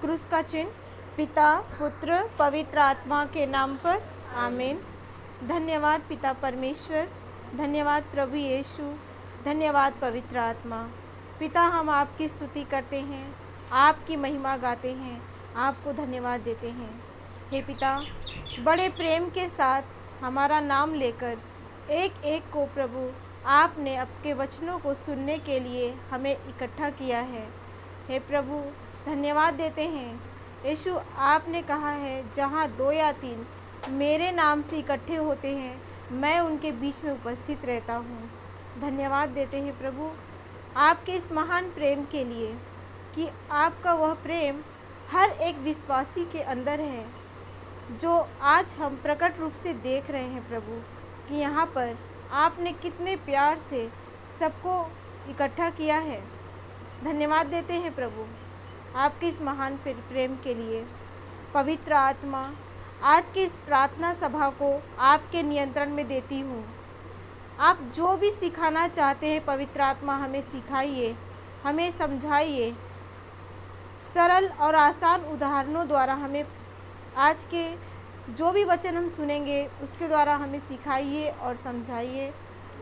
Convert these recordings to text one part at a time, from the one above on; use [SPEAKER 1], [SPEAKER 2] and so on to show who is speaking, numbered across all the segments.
[SPEAKER 1] क्रूस का चिन्ह। पिता, पुत्र, पवित्र आत्मा के नाम पर आमीन। धन्यवाद पिता परमेश्वर, धन्यवाद प्रभु यीशु, धन्यवाद पवित्र आत्मा। पिता, हम आपकी स्तुति करते हैं, आपकी महिमा गाते हैं, आपको धन्यवाद देते हैं। हे पिता, बड़े प्रेम के साथ हमारा नाम लेकर एक एक को प्रभु आपने आपके वचनों को सुनने के लिए हमें इकट्ठा किया है। हे प्रभु, धन्यवाद देते हैं। यीशु, आपने कहा है जहाँ 2 या 3 मेरे नाम से इकट्ठे होते हैं, मैं उनके बीच में उपस्थित रहता हूँ। धन्यवाद देते हैं प्रभु आपके इस महान प्रेम के लिए कि आपका वह प्रेम हर एक विश्वासी के अंदर है, जो आज हम प्रकट रूप से देख रहे हैं प्रभु कि यहाँ पर आपने कितने प्यार से सबको इकट्ठा किया है। धन्यवाद देते हैं प्रभु आपके इस महान प्रेम के लिए। पवित्र आत्मा, आज की इस प्रार्थना सभा को आपके नियंत्रण में देती हूँ। आप जो भी सिखाना चाहते हैं पवित्र आत्मा, हमें सिखाइए, हमें समझाइए। सरल और आसान उदाहरणों द्वारा हमें आज के जो भी वचन हम सुनेंगे उसके द्वारा हमें सिखाइए और समझाइए।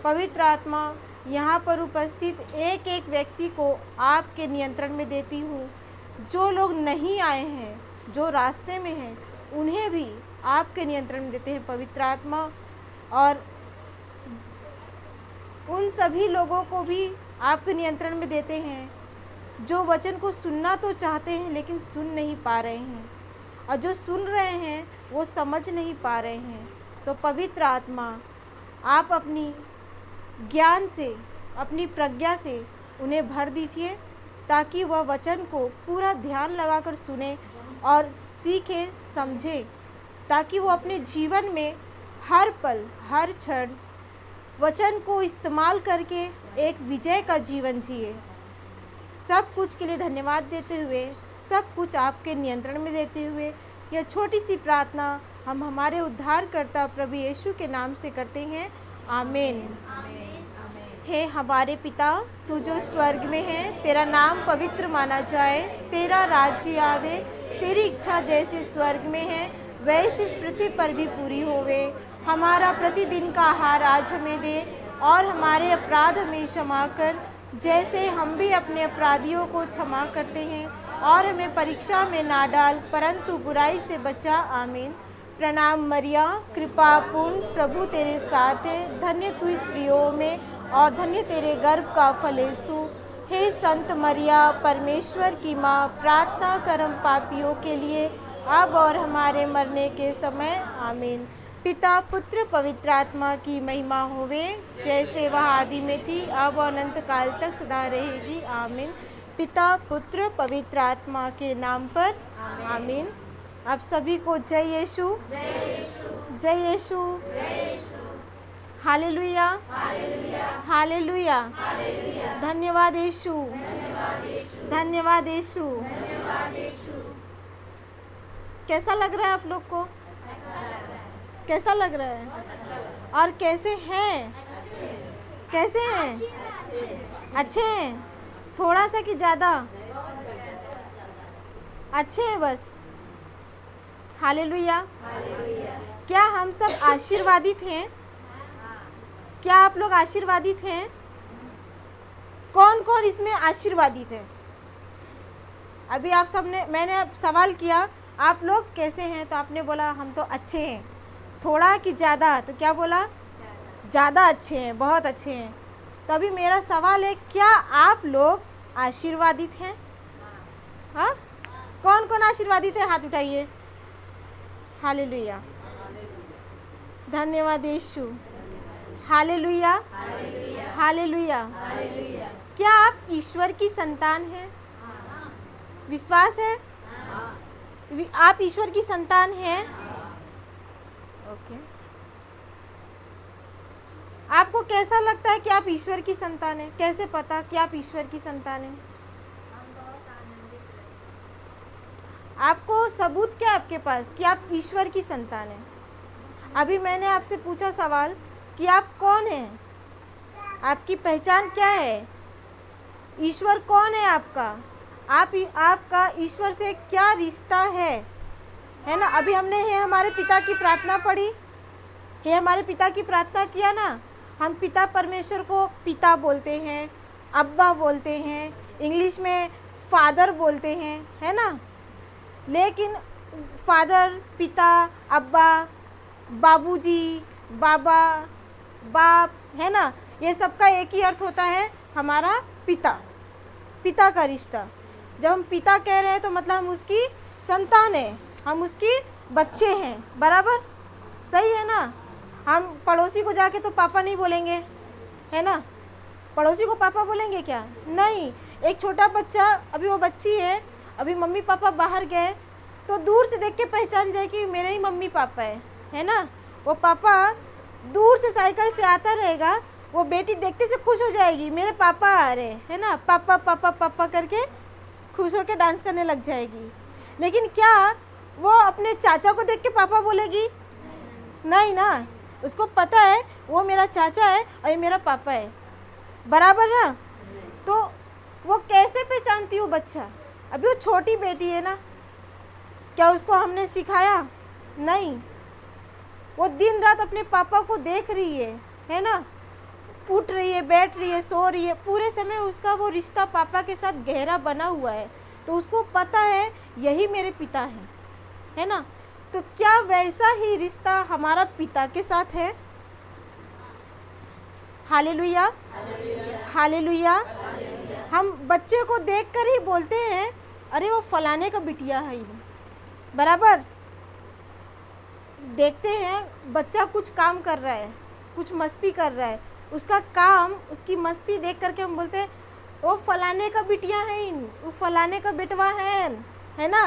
[SPEAKER 1] पवित्र आत्मा, यहाँ पर उपस्थित एक एक व्यक्ति को आपके नियंत्रण में देती हूँ। जो लोग नहीं आए हैं, जो रास्ते में हैं, उन्हें भी आपके नियंत्रण में देते हैं पवित्र आत्मा। और उन सभी लोगों को भी आपके नियंत्रण में देते हैं जो वचन को सुनना तो चाहते हैं लेकिन सुन नहीं पा रहे हैं, और जो सुन रहे हैं वो समझ नहीं पा रहे हैं। तो पवित्र आत्मा, आप अपनी ज्ञान से, अपनी प्रज्ञा से उन्हें भर दीजिए, ताकि वह वचन को पूरा ध्यान लगाकर सुने और सीखे, समझे, ताकि वो अपने जीवन में हर पल, हर क्षण वचन को इस्तेमाल करके एक विजय का जीवन जिए। सब कुछ के लिए धन्यवाद देते हुए, सब कुछ आपके नियंत्रण में देते हुए, यह छोटी सी प्रार्थना हम हमारे उद्धारकर्ता प्रभु यीशु के नाम से करते हैं। आमीन। हे हमारे पिता, तू जो स्वर्ग में है, तेरा नाम पवित्र माना जाए, तेरा राज्य आवे, तेरी इच्छा जैसे स्वर्ग में है वैसे इस पृथ्वी पर भी पूरी होवे। हमारा प्रतिदिन का आहार आज हमें दे, और हमारे अपराध हमें क्षमा कर, जैसे हम भी अपने अपराधियों को क्षमा करते हैं, और हमें परीक्षा में ना डाल, परंतु बुराई से बचा। आमीन। प्रणाम मरिया, कृपा पूर्ण, प्रभु तेरे साथ है, धन्य तू स्त्रियों में और धन्य तेरे गर्भ का फल यीशु। हे संत मरिया, परमेश्वर की माँ, प्रार्थना कर हम पापियों के लिए, अब और हमारे मरने के समय। आमीन। पिता, पुत्र, पवित्र आत्मा की महिमा होवे, जैसे वह आदि में थी, अब और अनंत काल तक सदा रहेगी। आमीन। पिता, पुत्र, पवित्र आत्मा के नाम पर आमीन। आप सभी को जय यीशु, जय यीशु, हालेलुया, हालेलुया। धन्यवाद यीशु, धन्यवाद यीशु। कैसा लग रहा है आप लोग को? कैसा लग रहा है? और कैसे हैं? कैसे हैं? अच्छे हैं? थोड़ा सा कि ज़्यादा? अच्छे हैं बस। हालेलुया। क्या हम सब आशीर्वादित हैं? क्या आप लोग आशीर्वादित हैं? कौन कौन इसमें आशीर्वादित है? अभी आप सबने, मैंने सवाल किया आप लोग कैसे हैं, तो आपने बोला हम तो अच्छे हैं। थोड़ा कि ज़्यादा? तो क्या बोला? ज़्यादा अच्छे हैं, बहुत अच्छे हैं। तो अभी मेरा सवाल है, क्या आप लोग आशीर्वादित हैं? हाँ, कौन कौन आशीर्वादित है? हाथ उठाइए। हालेलुया, धन्यवाद यीशु, हालेलुया, हालेलुया। क्या आप ईश्वर की संतान हैं? विश्वास है? आप ईश्वर की संतान हैं? ओके। आपको कैसा लगता है कि आप ईश्वर की संतान हैं? कैसे पता कि आप ईश्वर की संतान हैं? आपको सबूत क्या है आपके पास कि आप ईश्वर की संतान हैं? अभी मैंने आपसे पूछा सवाल कि आप कौन हैं, आपकी पहचान क्या है, ईश्वर कौन है आपका? आपका ईश्वर से क्या रिश्ता है ना। अभी हमने हे हमारे पिता की प्रार्थना पढ़ी, हे हमारे पिता की प्रार्थना किया ना। हम पिता परमेश्वर को पिता बोलते हैं, अब्बा बोलते हैं, इंग्लिश में फादर बोलते हैं, है ना। लेकिन फादर, पिता, अब्बा, बाबूजी, बाबा, बाप, है ना, ये सबका एक ही अर्थ होता है, हमारा पिता, पिता का रिश्ता। जब हम पिता कह रहे हैं तो मतलब हम उसकी संतान है, हम उसके बच्चे हैं, बराबर, सही है ना। हम पड़ोसी को जाके तो पापा नहीं बोलेंगे, है ना। पड़ोसी को पापा बोलेंगे क्या? नहीं। एक छोटा बच्चा, अभी वो बच्ची है, अभी मम्मी पापा बाहर गए तो दूर से देख के पहचान जाए कि मेरे ही मम्मी पापा है ना। वो पापा दूर से साइकिल से आता रहेगा, वो बेटी देखते से खुश हो जाएगी, मेरे पापा आ रहे, है ना, पापा पापा पापा करके खुश होकर डांस करने लग जाएगी। लेकिन क्या वो अपने चाचा को देख के पापा बोलेगी? नहीं ना, उसको पता है वो मेरा चाचा है और ये मेरा पापा है, बराबर ना। तो वो कैसे पहचानती वो बच्चा? अभी वो छोटी बेटी है ना, क्या उसको हमने सिखाया? नहीं। वो दिन रात अपने पापा को देख रही है ना, उठ रही है, बैठ रही है, सो रही है, पूरे समय उसका वो रिश्ता पापा के साथ गहरा बना हुआ है। तो उसको पता है यही मेरे पिता हैं, है ना। तो क्या वैसा ही रिश्ता हमारा पिता के साथ है? Hallelujah, hallelujah. हम बच्चे को देखकर ही बोलते हैं अरे वो फलाने का बिटिया है, बराबर। देखते हैं बच्चा कुछ काम कर रहा है, कुछ मस्ती कर रहा है, उसका काम, उसकी मस्ती देख करके हम बोलते हैं वो फलाने का बिटिया है, वो फलाने का बेटवा है ना।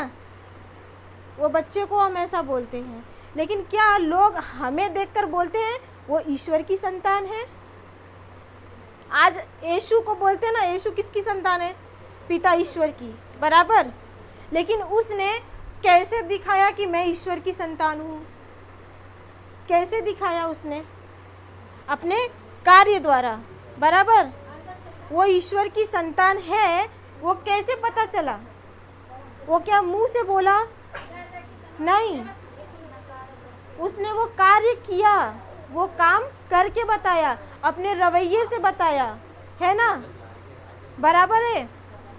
[SPEAKER 1] वो बच्चे को हम ऐसा बोलते हैं। लेकिन क्या लोग हमें देखकर बोलते हैं वो ईश्वर की संतान है? आज यीशु को बोलते हैं ना, यीशु किसकी संतान है? पिता ईश्वर की, बराबर। लेकिन उसने कैसे दिखाया कि मैं ईश्वर की संतान हूँ? कैसे दिखाया उसने? अपने कार्य द्वारा, बराबर। वो ईश्वर की संतान है, वो कैसे पता चला? वो क्या मुंह से बोला? नहीं, उसने वो कार्य किया, वो काम करके बताया, अपने रवैये से बताया, है ना, बराबर है।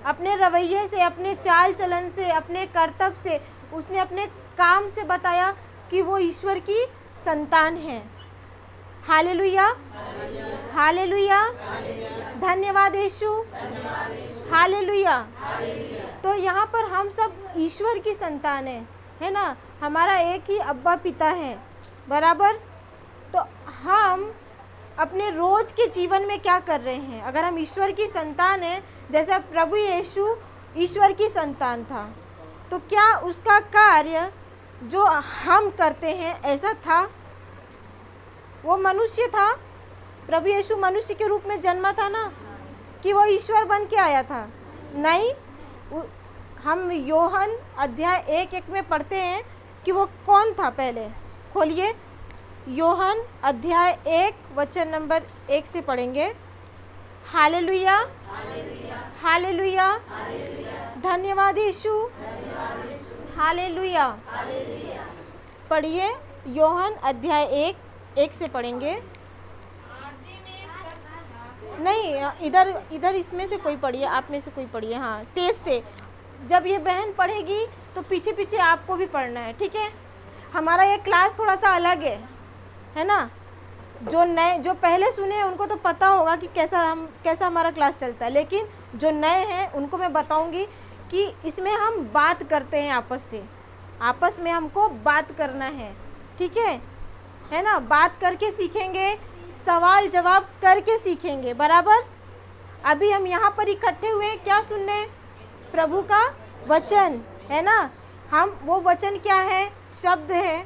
[SPEAKER 1] अपने रवैये से, अपने चाल चलन से, अपने कर्तव्य से, उसने अपने काम से बताया कि वो ईश्वर की संतान है। हालेलुया, हालेलुया, धन्यवाद यीशु, हालेलुया। तो यहाँ पर हम सब ईश्वर की संतान है ना। हमारा एक ही अब्बा पिता है, बराबर। तो हम अपने रोज के जीवन में क्या कर रहे हैं? अगर हम ईश्वर की संतान हैं, जैसे प्रभु यीशु ईश्वर की संतान था, तो क्या उसका कार्य जो हम करते हैं ऐसा था? वो मनुष्य था, प्रभु यीशु मनुष्य के रूप में जन्मा था ना, कि वो ईश्वर बन के आया था? नहीं। हम यूहन्ना अध्याय 1:1 में पढ़ते हैं कि वो कौन था। पहले खोलिए, यूहन्ना अध्याय 1 वचन नंबर 1 से पढ़ेंगे। हालेलुया, हालेलुया, धन्यवाद यीशु, हालेलुया। पढ़िए, यूहन्ना अध्याय 1:1 से पढ़ेंगे। नहीं, इधर इसमें से कोई पढ़िए, आप में से कोई पढ़िए, हाँ, तेज से। जब ये बहन पढ़ेगी तो पीछे पीछे आपको भी पढ़ना है, ठीक है। हमारा ये क्लास थोड़ा सा अलग है ना। जो पहले सुने उनको तो पता होगा कि कैसा हमारा क्लास चलता है। लेकिन जो नए हैं उनको मैं बताऊंगी कि इसमें हम बात करते हैं आपस में हमको बात करना है, ठीक है ना। बात करके सीखेंगे, सवाल जवाब करके सीखेंगे, बराबर। अभी हम यहाँ पर इकट्ठे हुए क्या सुनने? प्रभु का वचन, है ना। हम वो वचन क्या है? शब्द है।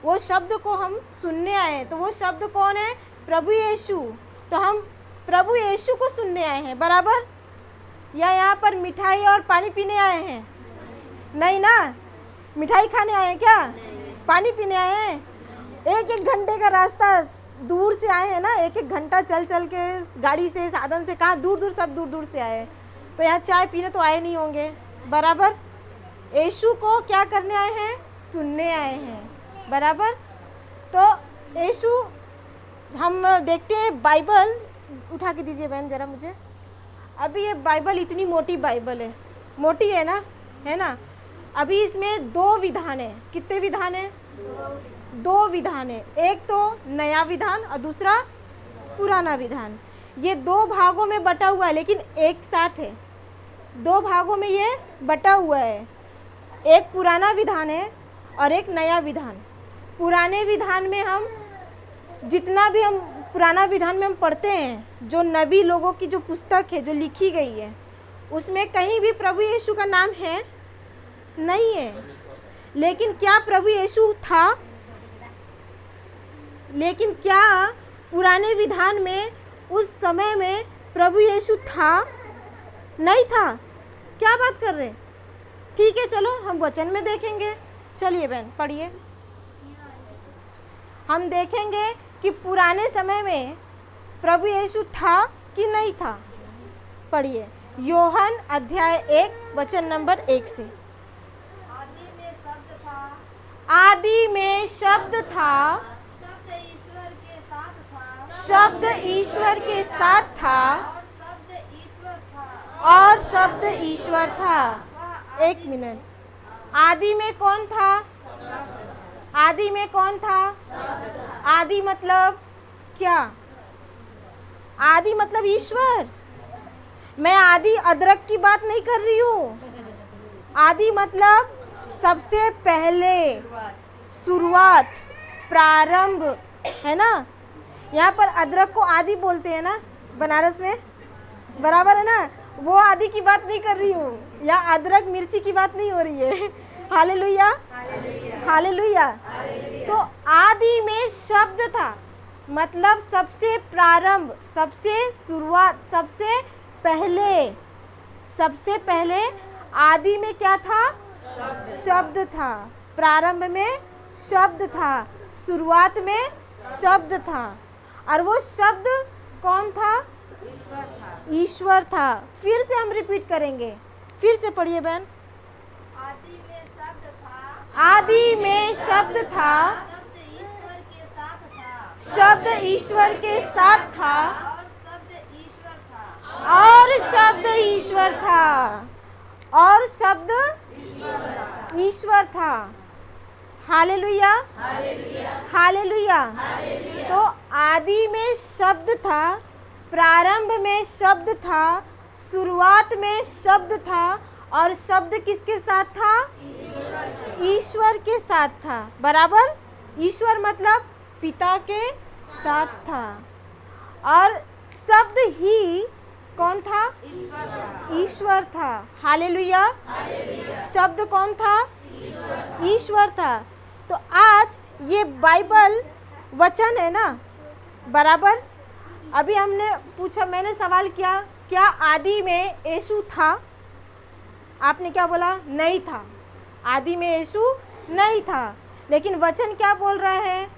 [SPEAKER 1] वो शब्द को हम सुनने आए हैं। तो वो शब्द कौन है? प्रभु यीशु। तो हम प्रभु यीशु को सुनने आए हैं, बराबर। या यहाँ पर मिठाई और पानी पीने आए हैं? नहीं ना, मिठाई खाने आए हैं क्या? पानी पीने आए हैं। 1-1 घंटे का रास्ता दूर से आए हैं ना, 1-1 घंटा चल के गाड़ी से, साधन से, कहाँ दूर दूर, सब दूर दूर से आए हैं। तो यहाँ चाय पीने तो आए नहीं होंगे, बराबर। यीशु को क्या करने आए हैं? सुनने आए हैं, बराबर। तो यीशु, हम देखते हैं बाइबल, उठा के दीजिए बहन ज़रा मुझे। अभी ये बाइबल इतनी मोटी बाइबल है, मोटी है ना, है ना। अभी इसमें 2 विधान है। कितने विधान है? 2 विधान है। एक तो नया विधान और दूसरा पुराना विधान। ये 2 भागों में बटा हुआ है, लेकिन एक साथ है। 2 भागों में ये बटा हुआ है। एक पुराना विधान है और एक नया विधान। पुराने विधान में हम जितना भी हम पुराना विधान में हम पढ़ते हैं, जो नबी लोगों की जो पुस्तक है जो लिखी गई है, उसमें कहीं भी प्रभु यीशु का नाम है नहीं है। लेकिन क्या प्रभु यीशु था? लेकिन क्या पुराने विधान में उस समय में प्रभु यीशु था? नहीं था। क्या बात कर रहे? ठीक है, चलो हम वचन में देखेंगे। चलिए बहन पढ़िए। हम देखेंगे कि पुराने समय में प्रभु यीशु था कि नहीं था। पढ़िए यूहन्ना अध्याय 1 वचन नंबर 1 से।
[SPEAKER 2] आदि में शब्द था,
[SPEAKER 1] आदि में शब्द था,
[SPEAKER 2] शब्द ईश्वर के साथ था,
[SPEAKER 1] शब्द ईश्वर के साथ था,
[SPEAKER 2] और शब्द ईश्वर था।
[SPEAKER 1] और शब्द ईश्वर था।
[SPEAKER 2] वह
[SPEAKER 1] एक मिनट, आदि में कौन था? आदि में कौन था? आदि मतलब क्या? आदि मतलब ईश्वर। मैं आदि अदरक की बात नहीं कर रही हूँ। आदि मतलब सबसे पहले, शुरुआत, प्रारंभ, है ना। यहाँ पर अदरक को आदि बोलते हैं ना बनारस में, बराबर है ना। वो आदि की बात नहीं कर रही हूँ, या अदरक मिर्ची की बात नहीं हो रही है। Hallelujah, hallelujah. तो आदि में शब्द था, मतलब सबसे प्रारंभ, सबसे शुरुआत, सबसे पहले। सबसे पहले आदि में क्या था? शब्द था। प्रारंभ में शब्द था, शुरुआत में शब्द था। और वो शब्द कौन था? ईश्वर था। फिर से हम रिपीट करेंगे, फिर से पढ़िए बहन।
[SPEAKER 2] आदि में शब्द था,
[SPEAKER 1] आदि में शब्द था,
[SPEAKER 2] शब्द ईश्वर के साथ था,
[SPEAKER 1] शब्द ईश्वर के साथ था,
[SPEAKER 2] और शब्द ईश्वर था।
[SPEAKER 1] और शब्द ईश्वर था। Hallelujah, hallelujah. तो आदि में शब्द था, प्रारंभ में शब्द था, शुरुआत में शब्द था, और शब्द किसके साथ था? ईश्वर के साथ था, बराबर। ईश्वर मतलब पिता के साथ था। और शब्द ही कौन था? ईश्वर था। हालेलुया। शब्द कौन था? ईश्वर था। तो आज ये बाइबल वचन है ना, बराबर। अभी हमने पूछा, मैंने सवाल किया, क्या आदि में यीशु था? आपने क्या बोला? नहीं था। आदि में यीशु नहीं था। लेकिन वचन क्या बोल रहा है?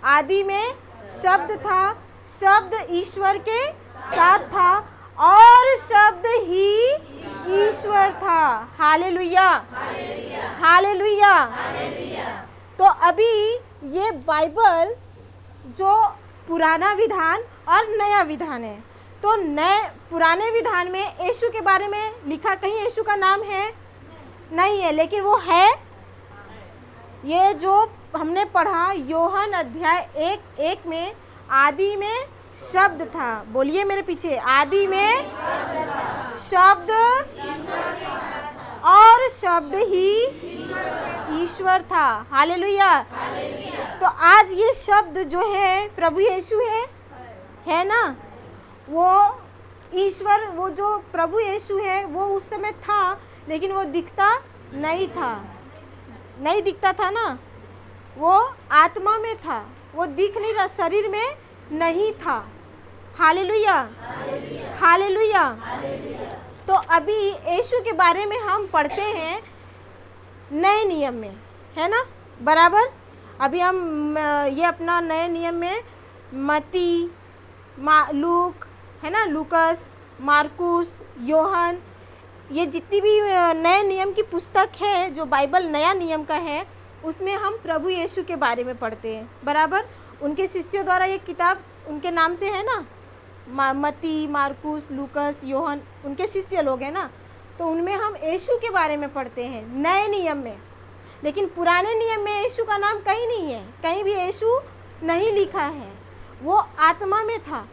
[SPEAKER 1] आदि में शब्द था, शब्द ईश्वर के साथ था, और शब्द ही ईश्वर था। Hallelujah, hallelujah. तो अभी ये बाइबल जो पुराना विधान और नया विधान है, तो नए पुराने विधान में यीशु के बारे में लिखा, कहीं यीशु का नाम है? नहीं है। लेकिन वो है, ये जो हमने पढ़ा यूहन्ना अध्याय 1 में, आदि में शब्द था। बोलिए मेरे पीछे, आदि में शब्द, और शब्द ही ईश्वर था। हालेलुया। तो आज ये शब्द जो है प्रभु यीशु है ना। वो ईश्वर, वो जो प्रभु यीशु है, वो उस समय था, लेकिन वो दिखता नहीं था, नहीं दिखता था ना। वो आत्मा में था, वो दिख नहीं रहा, शरीर में नहीं था। Hallelujah, hallelujah. तो अभी यीशु के बारे में हम पढ़ते हैं नए नियम में, है ना, बराबर। अभी हम ये अपना नए नियम में मत्ती, लूक, है ना, लूकस, मार्कुस, यूहन्ना, ये जितनी भी नए नियम की पुस्तक है, जो बाइबल नया नियम का है, उसमें हम प्रभु यीशु के बारे में पढ़ते हैं, बराबर। उनके शिष्यों द्वारा ये किताब उनके नाम से है ना, मत्ती, मार्कुस, लूकस, योहन, उनके शिष्य लोग हैं ना, तो उनमें हम यीशु के बारे में पढ़ते हैं नए नियम में। लेकिन पुराने नियम में यीशु का नाम कहीं नहीं है, कहीं भी यीशु नहीं लिखा है। वो आत्मा में था,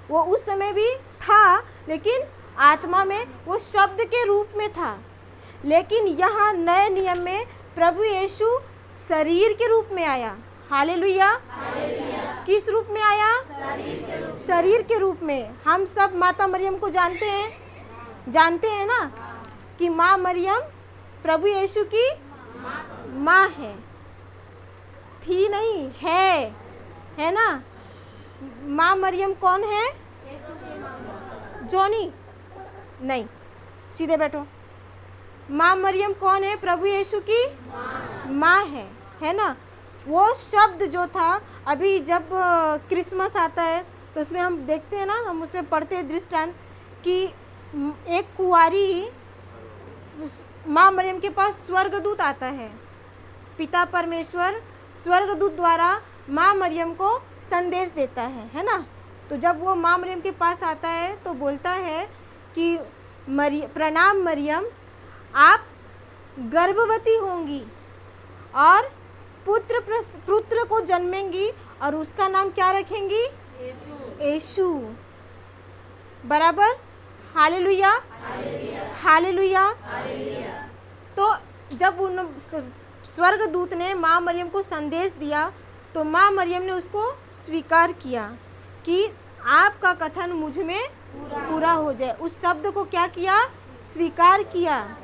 [SPEAKER 1] वो उस समय भी था, लेकिन आत्मा में, वो शब्द के रूप में था। लेकिन यहाँ नए नियम में प्रभु यीशु शरीर के रूप में आया। हालेलुया। किस रूप में आया? शरीर के रूप में। हम सब माता मरियम को जानते हैं ना, कि माँ मरियम प्रभु यीशु की माँ है, थी नहीं, है ना। माँ मरियम कौन है? जॉनी नहीं, सीधे बैठो। माँ मरियम कौन है? प्रभु यीशु की माँ है ना। वो शब्द जो था, अभी जब क्रिसमस आता है तो उसमें हम देखते हैं ना, हम उसमें पढ़ते हैं दृष्टांत कि एक कुंवारी माँ मरियम के पास स्वर्गदूत आता है। पिता परमेश्वर स्वर्गदूत द्वारा माँ मरियम को संदेश देता है ना। तो जब वो माँ मरियम के पास आता है तो बोलता है कि प्रणाम मरियम, आप गर्भवती होंगी और पुत्र को जन्मेंगी और उसका नाम क्या रखेंगी? यीशु, बराबर। Hallelujah, hallelujah. तो जब उन स्वर्गदूत ने माँ मरियम को संदेश दिया तो माँ मरियम ने उसको स्वीकार किया कि आपका कथन मुझ में पूरा हो जाए। उस शब्द को क्या किया? स्वीकार किया।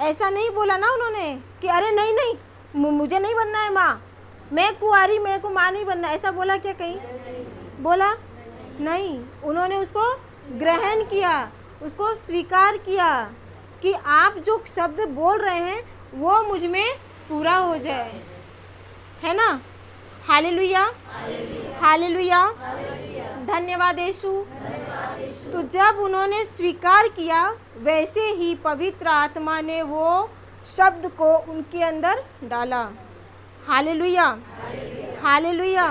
[SPEAKER 1] ऐसा नहीं बोला ना उन्होंने कि अरे नहीं नहीं, मुझे नहीं बनना है माँ, मैं कुंवारी, मेरे को माँ नहीं बनना, ऐसा बोला क्या कहीं? बोला नहीं। उन्होंने उसको ग्रहण किया, उसको स्वीकार किया कि आप जो शब्द बोल रहे हैं वो मुझ में पूरा हो जाए, है ना। हालेलुया, हालेलुया, धन्यवाद यीशु। तो जब उन्होंने स्वीकार किया, वैसे ही पवित्र आत्मा ने वो शब्द को उनके अंदर डाला। हालेलुया, हालेलुया,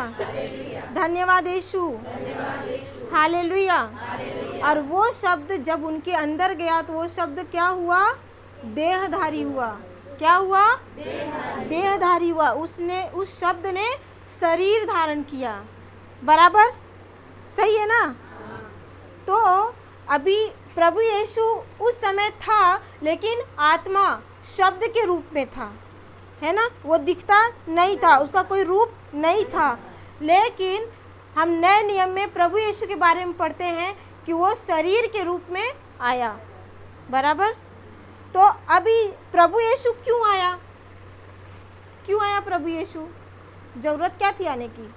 [SPEAKER 1] धन्यवाद यीशु, हालेलुया। और वो शब्द जब उनके अंदर गया तो वो शब्द क्या हुआ? देहधारी हुआ। क्या हुआ? देहधारी हुआ। उस शब्द ने शरीर धारण किया, बराबर, सही है ना। तो अभी प्रभु यीशु उस समय था, लेकिन आत्मा शब्द के रूप में था, है ना। वो दिखता नहीं था, उसका कोई रूप नहीं था। लेकिन हम नए नियम में प्रभु यीशु के बारे में पढ़ते हैं कि वो शरीर के रूप में आया, बराबर। तो अभी प्रभु यीशु क्यों आया? क्यों आया प्रभु यीशु? जरूरत क्या थी आने की?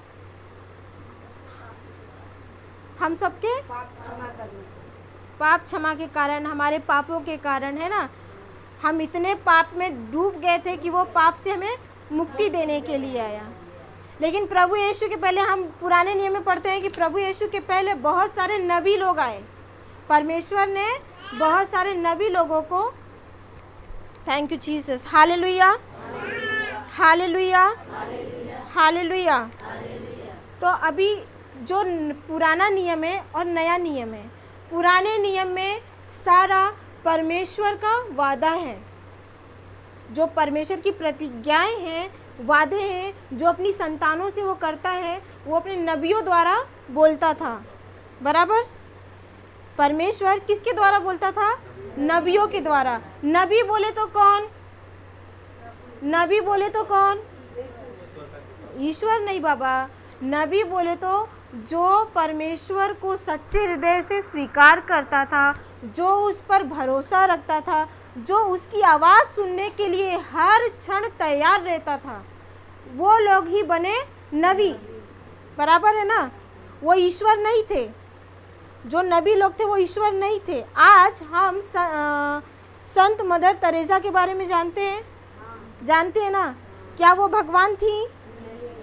[SPEAKER 1] हम सबके पाप क्षमा के कारण, हमारे पापों के कारण, है ना। हम इतने पाप में डूब गए थे कि वो पाप से हमें मुक्ति देने के लिए आया। लेकिन प्रभु यीशु के पहले, हम पुराने नियम में पढ़ते हैं कि प्रभु यीशु के पहले बहुत सारे नबी लोग आए। परमेश्वर ने बहुत सारे नबी लोगों को, thank you Jesus, hallelujah, hallelujah, hallelujah. तो अभी जो पुराना नियम है और नया नियम है, पुराने नियम में सारा परमेश्वर का वादा है, जो परमेश्वर की प्रतिज्ञाएं हैं, वादे हैं, जो अपनी संतानों से वो करता है, वो अपने नबियों द्वारा बोलता था, बराबर। परमेश्वर किसके द्वारा बोलता था? नबियों के द्वारा। नबी बोले तो कौन? नबी बोले तो कौन? ईश्वर नहीं बाबा। नबी बोले तो जो परमेश्वर को सच्चे हृदय से स्वीकार करता था, जो उस पर भरोसा रखता था, जो उसकी आवाज़ सुनने के लिए हर क्षण तैयार रहता था, वो लोग ही बने नबी, बराबर है ना। वो ईश्वर नहीं थे, जो नबी लोग थे वो ईश्वर नहीं थे। आज हम संत मदर तेरेसा के बारे में जानते हैं ना। क्या वो भगवान थी?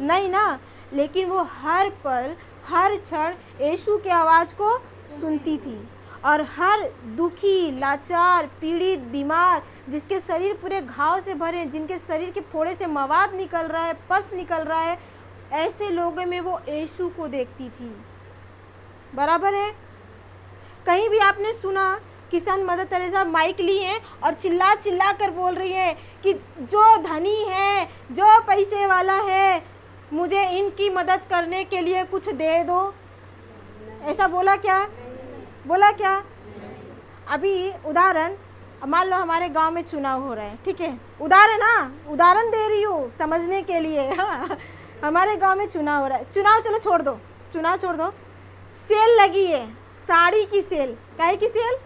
[SPEAKER 1] नहीं ना। लेकिन वो हर पल, हर क्षण यीशु की आवाज़ को सुनती थी और हर दुखी, लाचार, पीड़ित, बीमार, जिसके शरीर पूरे घाव से भरे हैं, जिनके शरीर के फोड़े से मवाद निकल रहा है, पस निकल रहा है, ऐसे लोगों में वो यीशु को देखती थी। बराबर है। कहीं भी आपने सुना कि संत मदर तेरेसा माइक ली है और चिल्ला चिल्ला कर बोल रही है कि जो धनी है, जो पैसे वाला है, मुझे इनकी मदद करने के लिए कुछ दे दो? ऐसा बोला क्या? बोला क्या? अभी उदाहरण, मान लो हमारे गांव में चुनाव हो रहा है, ठीक है, उदाहरण दे रही हूँ समझने के लिए। हाँ, हमारे गांव में चुनाव हो रहा है। चुनाव चलो छोड़ दो, चुनाव छोड़ दो, सेल लगी है, साड़ी की सेल। काहे की सेल?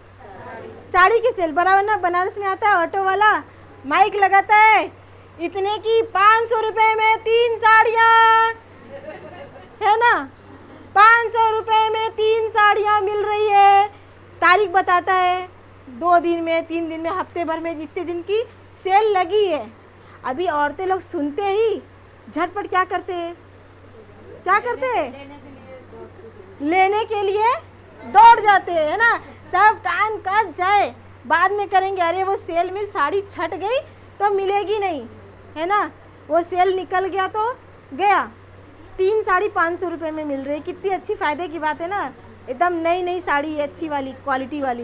[SPEAKER 1] साड़ी की सेल। बराबर ना, बनारस में आता है ऑटो वाला, माइक लगाता है, इतने की 500 रुपए में 3 साड़ियाँ, है ना, 500 रुपए में 3 साड़ियाँ मिल रही है। तारीख बताता है, 2 दिन में, 3 दिन में, हफ्ते भर में, जितने दिन की सेल लगी है। अभी औरतें लोग सुनते ही झटपट क्या करते हैं? क्या करते हैं? लेने के लिए दौड़ जाते हैं, है ना। सब काम कट जाए, बाद में करेंगे, अरे वो सेल में साड़ी छट गई तो मिलेगी नहीं, है ना। वो सेल निकल गया तो गया। 3 साड़ी 500 रुपये में मिल रही है, कितनी अच्छी फ़ायदे की बात है ना। एकदम नई नई साड़ी है, अच्छी वाली, क्वालिटी वाली,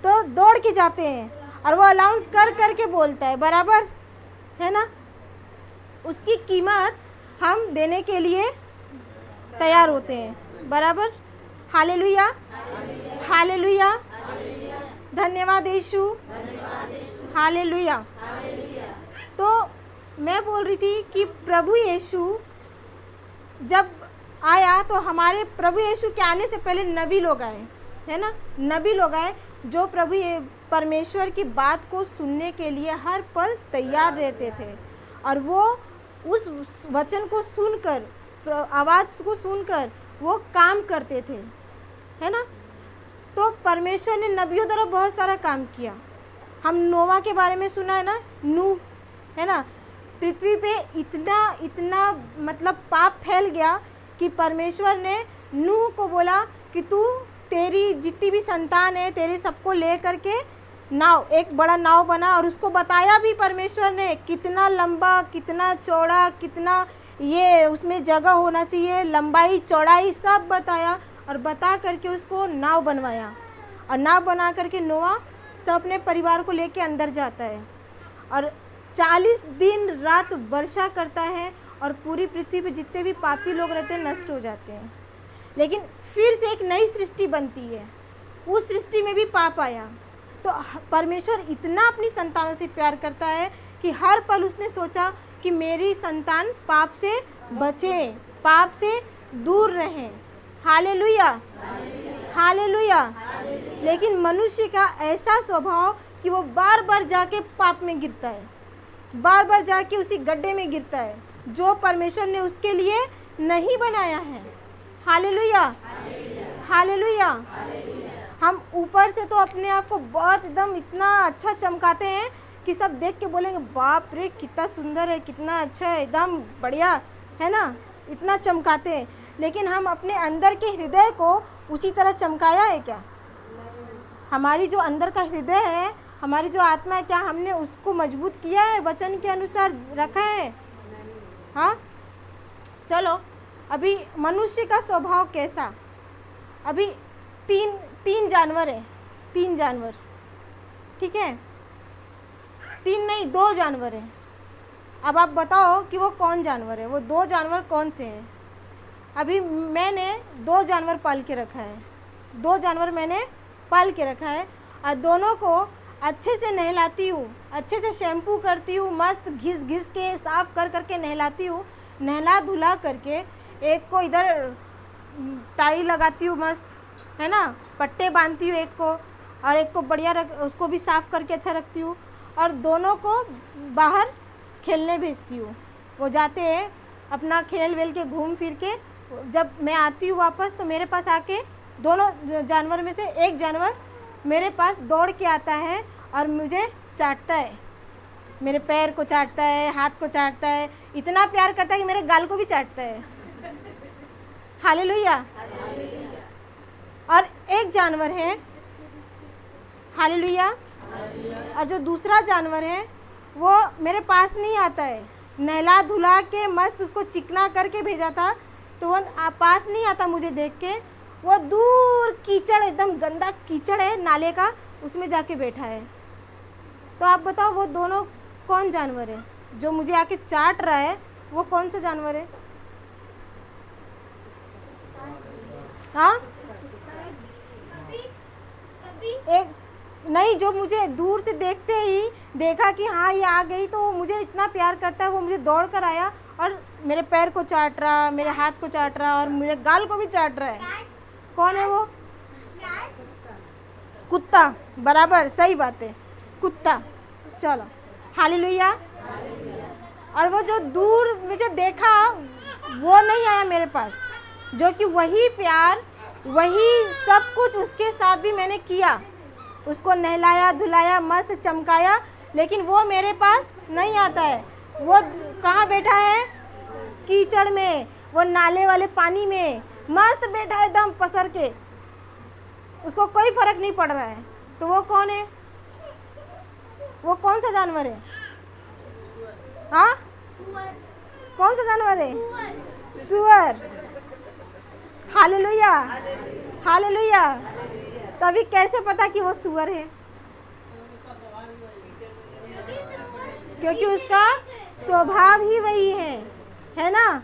[SPEAKER 1] तो दौड़ के जाते हैं और वो अनाउंस कर कर के बोलता है, बराबर है ना। उसकी कीमत हम देने के लिए तैयार होते हैं, बराबर। हालेलुया, हालेलुया, धन्यवाद यीशु, हालेलुया। तो मैं बोल रही थी कि प्रभु यीशु जब आया तो हमारे प्रभु यीशु के आने से पहले नबी लोग आए, है ना। नबी लोग आए जो प्रभु परमेश्वर की बात को सुनने के लिए हर पल तैयार रहते थे, और वो उस वचन को सुनकर, आवाज़ को सुनकर वो काम करते थे, है ना। तो परमेश्वर ने नबियों द्वारा बहुत सारा काम किया। हम नोवा के बारे में सुना है ना, नूह, है ना। पृथ्वी पे इतना मतलब पाप फैल गया कि परमेश्वर ने नूह को बोला कि तू, तेरी जितनी भी संतान है, तेरे सबको ले करके नाव, एक बड़ा नाव बना। और उसको बताया भी परमेश्वर ने कितना लंबा, कितना चौड़ा, कितना ये उसमें जगह होना चाहिए, लंबाई चौड़ाई सब बताया, और बता करके उसको नाव बनवाया। और नाव बना करके नोआ सब अपने परिवार को लेके अंदर जाता है, और 40 दिन रात वर्षा करता है, और पूरी पृथ्वी पे जितने भी पापी लोग रहते हैं नष्ट हो जाते हैं। लेकिन फिर से एक नई सृष्टि बनती है, उस सृष्टि में भी पाप आया। तो परमेश्वर इतना अपनी संतानों से प्यार करता है कि हर पल उसने सोचा कि मेरी संतान पाप से बचे, पाप से दूर रहें। Hallelujah, hallelujah. लेकिन मनुष्य का ऐसा स्वभाव कि वो बार बार जाके पाप में गिरता है, बार बार जाके उसी गड्ढे में गिरता है जो परमेश्वर ने उसके लिए नहीं बनाया है। Hallelujah, hallelujah. हम ऊपर से तो अपने आप को बहुत एकदम इतना अच्छा चमकाते हैं कि सब देख के बोलेंगे बाप रे कितना सुंदर है, कितना अच्छा है, एकदम बढ़िया, है ना, इतना चमकाते हैं। लेकिन हम अपने अंदर के हृदय को उसी तरह चमकाया है क्या? हमारी जो अंदर का हृदय है, हमारी जो आत्मा है, क्या हमने उसको मजबूत किया है, वचन के अनुसार रखा है? हाँ, चलो अभी मनुष्य का स्वभाव कैसा। अभी तीन जानवर है, 3 जानवर, ठीक है, 3 नहीं 2 जानवर है। अब आप बताओ कि वो कौन जानवर है, वो 2 जानवर कौन से हैं? अभी मैंने 2 जानवर पाल के रखा है, 2 जानवर मैंने पाल के रखा है, और दोनों को अच्छे से नहलाती हूँ, अच्छे से शैम्पू करती हूँ, मस्त घिस घिस के साफ कर करके नहलाती हूँ, नहला धुला करके। एक को इधर टाई लगाती हूँ मस्त, है ना, पट्टे बांधती हूँ एक को, और एक को बढ़िया उसको भी साफ़ करके अच्छा रखती हूँ, और दोनों को बाहर खेलने भेजती हूँ। वो जाते हैं अपना खेल वेल के घूम फिर के, जब मैं आती हूँ वापस तो मेरे पास आके दोनों जानवर में से एक जानवर मेरे पास दौड़ के आता है और मुझे चाटता है, मेरे पैर को चाटता है, हाथ को चाटता है, इतना प्यार करता है कि मेरे गाल को भी चाटता है। हालेलुया। और एक जानवर है हालेलुया। और जो दूसरा जानवर है वो मेरे पास नहीं आता है, नहला धुला के मस्त उसको चिकना करके भेजा था, तो वो पास नहीं आता मुझे देख के, वो दूर कीचड़, एकदम गंदा कीचड़ है नाले का, उसमें जाके बैठा है। तो आप बताओ वो दोनों कौन जानवर है? जो मुझे आके चाट रहा है वो कौन सा जानवर है? हाँ, एक नहीं, जो मुझे दूर से देखते ही देखा कि हाँ ये आ गई, तो वो मुझे इतना प्यार करता है, वो मुझे दौड़ कर आया और मेरे पैर को चाट रहा, मेरे हाथ को चाट रहा और मेरे गाल को भी चाट रहा है। कौन है वो? कुत्ता। बराबर, सही बात है, कुत्ता। चलो, हालेलुया। और वो जो दूर मुझे देखा वो नहीं आया मेरे पास, जो कि वही प्यार, वही सब कुछ उसके साथ भी मैंने किया, उसको नहलाया धुलाया मस्त चमकाया, लेकिन वो मेरे पास नहीं आता है। वो कहाँ बैठा है? कीचड़ में, वो नाले वाले पानी में मस्त बैठा है एकदम पसर के, उसको कोई फर्क नहीं पड़ रहा है। तो वो कौन है? वो कौन सा जानवर है? हाँ, कौन सा जानवर है? सुअर। Hallelujah, hallelujah. तभी कैसे पता कि वो सुअर है? क्योंकि उसका स्वभाव ही वही है ना।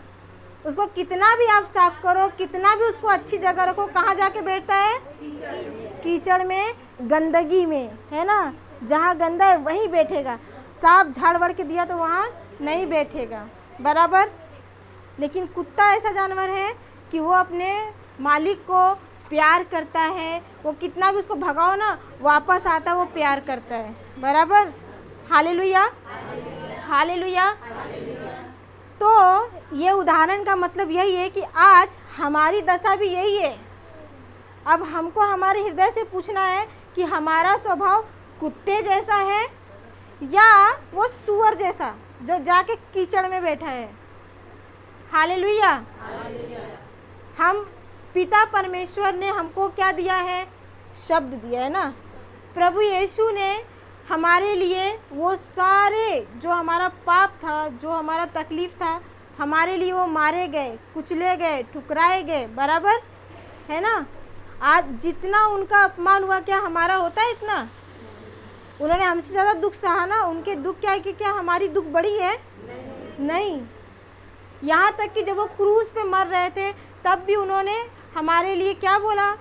[SPEAKER 1] उसको कितना भी आप साफ करो, कितना भी उसको अच्छी जगह रखो, कहाँ जाके बैठता है? कीचड़ में, गंदगी में, है ना। जहाँ गंदा है वहीं बैठेगा, साफ झाड़ वड़ के दिया तो वहाँ नहीं बैठेगा, बराबर। लेकिन कुत्ता ऐसा जानवर है कि वो अपने मालिक को प्यार करता है, वो कितना भी उसको भगाओ ना, वापस आता है, वो प्यार करता है, बराबर। Hallelujah, hallelujah. तो ये उदाहरण का मतलब यही है कि आज हमारी दशा भी यही है। अब हमको हमारे हृदय से पूछना है कि हमारा स्वभाव कुत्ते जैसा है या वो सुअर जैसा जो जाके कीचड़ में बैठा है। हालेलुया। हम पिता परमेश्वर ने हमको क्या दिया है? शब्द दिया है ना। प्रभु यीशु ने हमारे लिए वो सारे जो हमारा पाप था, जो हमारा तकलीफ था, हमारे लिए वो मारे गए, कुचले गए, ठुकराए गए, बराबर है ना। आज जितना उनका अपमान हुआ, क्या हमारा होता है इतना? उन्होंने हमसे ज़्यादा दुख सहा ना। उनके दुख क्या है कि क्या हमारी दुख बड़ी है? नहीं। यहाँ तक कि जब वो क्रूस पे मर रहे थे तब भी उन्होंने हमारे लिए क्या बोला?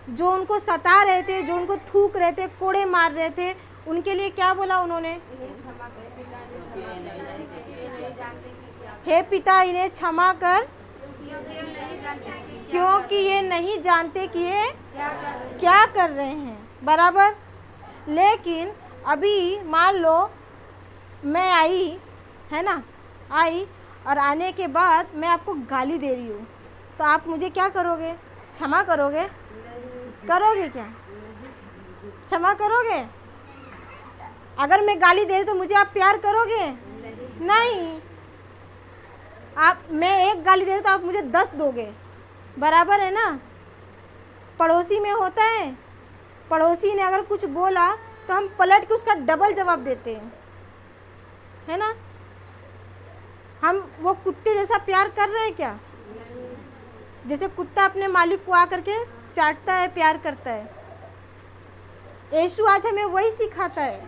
[SPEAKER 1] जो उनको सता रहे थे, जो उनको थूक रहे थे, कोड़े मार रहे थे, उनके लिए क्या बोला उन्होंने? हे पिता, इन्हें क्षमा कर, क्योंकि ये नहीं जानते कि ये क्या कर रहे हैं, बराबर। लेकिन अभी मान लो मैं आई, है ना, आई और आने के बाद मैं आपको गाली दे रही हूँ, तो आप मुझे क्या करोगे? क्षमा करोगे? करोगे क्या? क्षमा करोगे? अगर मैं गाली दे रही तो मुझे आप प्यार करोगे? नहीं। मैं एक गाली दे रही तो आप मुझे 10 दोगे, बराबर है ना। पड़ोसी में होता है, पड़ोसी ने अगर कुछ बोला तो हम पलट के उसका डबल जवाब देते हैं, है ना। हम वो कुत्ते जैसा प्यार कर रहे हैं क्या? जैसे कुत्ता अपने मालिक को आकर के चाटता है, प्यार करता है। यीशु आज हमें वही सिखाता है।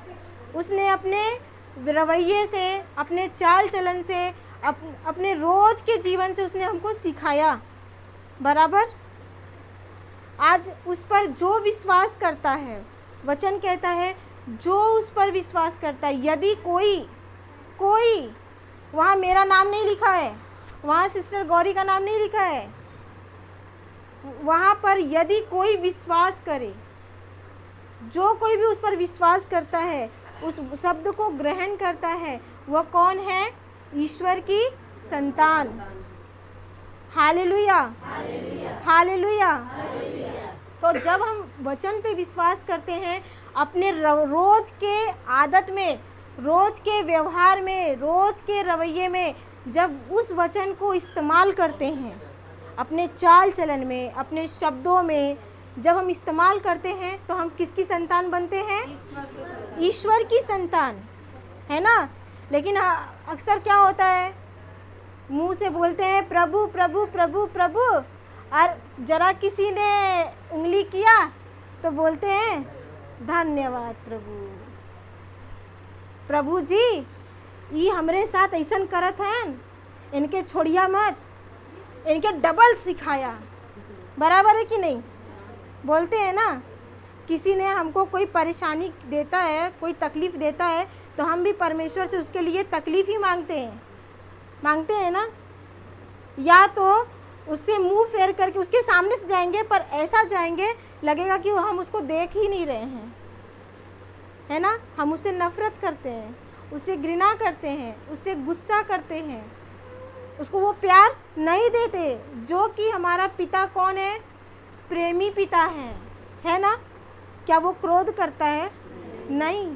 [SPEAKER 1] उसने अपने रवैये से, अपने चाल चलन से, अपने रोज के जीवन से उसने हमको सिखाया, बराबर। आज उस पर जो विश्वास करता है, वचन कहता है जो उस पर विश्वास करता है, यदि कोई वहाँ मेरा नाम नहीं लिखा है, वहाँ सिस्टर गौरी का नाम नहीं लिखा है, वहाँ पर यदि कोई विश्वास करे, जो कोई भी उस पर विश्वास करता है, उस शब्द को ग्रहण करता है, वह कौन है? ईश्वर की संतान। Hallelujah, hallelujah. तो जब हम वचन पे विश्वास करते हैं, अपने रोज के आदत में, रोज के व्यवहार में, रोज के रवैये में, जब उस वचन को इस्तेमाल करते हैं अपने चाल चलन में, अपने शब्दों में, जब हम इस्तेमाल करते हैं तो हम किसकी संतान बनते हैं? ईश्वर की संतान, है ना। लेकिन अक्सर क्या होता है, मुंह से बोलते हैं प्रभु प्रभु प्रभु प्रभु, और जरा किसी ने उंगली किया तो बोलते हैं धन्यवाद प्रभु। प्रभु जी ये हमरे साथ ऐसन करत हैं, इनके छोड़िया मत, इनके डबल सिखाया। बराबर है कि नहीं? बोलते हैं ना, किसी ने हमको कोई परेशानी देता है, कोई तकलीफ़ देता है, तो हम भी परमेश्वर से उसके लिए तकलीफ़ ही मांगते हैं ना। या तो उससे मुंह फेर करके उसके सामने से जाएंगे, पर ऐसा जाएंगे लगेगा कि हम उसको देख ही नहीं रहे हैं, है ना। हम उससे नफ़रत करते हैं, उससे घृणा करते हैं, उससे गुस्सा करते हैं, उसको वो प्यार नहीं देते। जो कि हमारा पिता कौन है? प्रेमी पिता है ना। क्या वो क्रोध करता है? नहीं।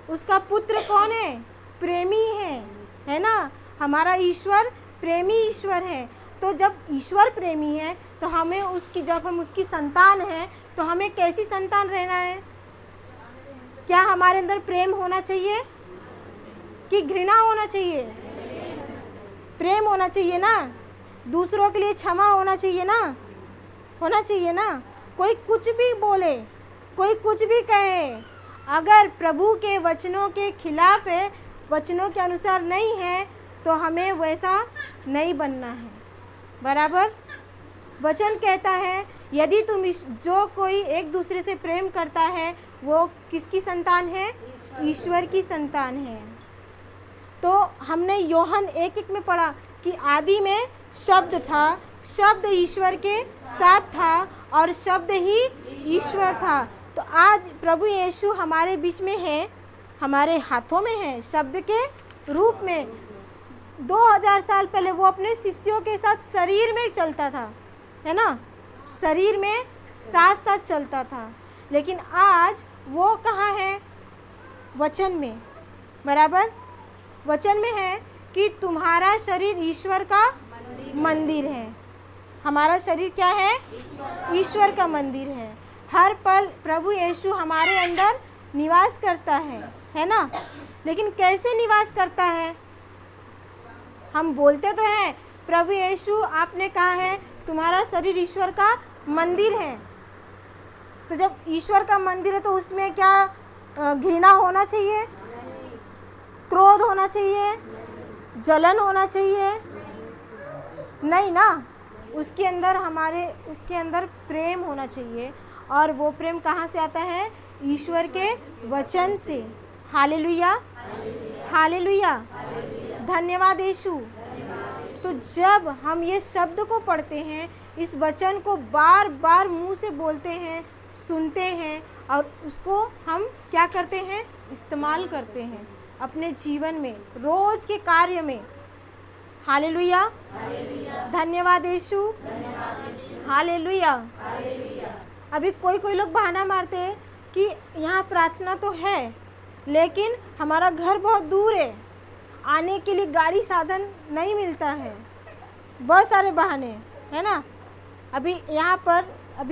[SPEAKER 1] उसका पुत्र कौन है? प्रेमी है ना। हमारा ईश्वर प्रेमी ईश्वर है। तो जब ईश्वर प्रेमी है तो हमें जब हम उसकी संतान हैं तो हमें कैसी संतान रहना है? क्या हमारे अंदर प्रेम होना चाहिए कि घृणा होना चाहिए? प्रेम होना चाहिए ना। दूसरों के लिए क्षमा होना चाहिए ना। कोई कुछ भी बोले, कोई कुछ भी कहे, अगर प्रभु के वचनों के खिलाफ है, वचनों के अनुसार नहीं है, तो हमें वैसा नहीं बनना है। बराबर। वचन कहता है यदि जो कोई एक दूसरे से प्रेम करता है वो किसकी संतान है? ईश्वर की संतान है। तो हमने यूहन्ना 1:1 में पढ़ा कि आदि में शब्द था, शब्द ईश्वर के साथ था और शब्द ही ईश्वर था। तो आज प्रभु यीशु हमारे बीच में है, हमारे हाथों में है, शब्द के रूप में। 2000 साल पहले वो अपने शिष्यों के साथ शरीर में चलता था, है ना, शरीर में साथ साथ चलता था। लेकिन आज वो कहाँ है? वचन में। बराबर। वचन में है कि तुम्हारा शरीर ईश्वर का मंदिर है। हमारा शरीर क्या है? ईश्वर का मंदिर है। हर पल प्रभु यीशु हमारे अंदर निवास करता है ना। लेकिन कैसे निवास करता है? हम बोलते तो हैं प्रभु यीशु आपने कहा है तुम्हारा शरीर ईश्वर का मंदिर है। तो जब ईश्वर का मंदिर है तो उसमें क्या घृणा होना चाहिए? क्रोध होना चाहिए? जलन होना चाहिए? नहीं ना। उसके अंदर प्रेम होना चाहिए। और वो प्रेम कहाँ से आता है? ईश्वर के वचन से। हालेलुया, हालेलुया, धन्यवाद यीशु। तो जब हम ये शब्द को पढ़ते हैं, इस वचन को बार बार मुंह से बोलते हैं, सुनते हैं, और उसको हम क्या करते हैं? इस्तेमाल करते हैं अपने जीवन में, रोज के कार्य में। हालेलुया, धन्यवाद यीशु, हालेलुया। अभी कोई लोग बहाना मारते हैं कि यहाँ प्रार्थना तो है लेकिन हमारा घर बहुत दूर है, आने के लिए गाड़ी साधन नहीं मिलता है। बहुत सारे बहाने, है ना। अभी यहाँ पर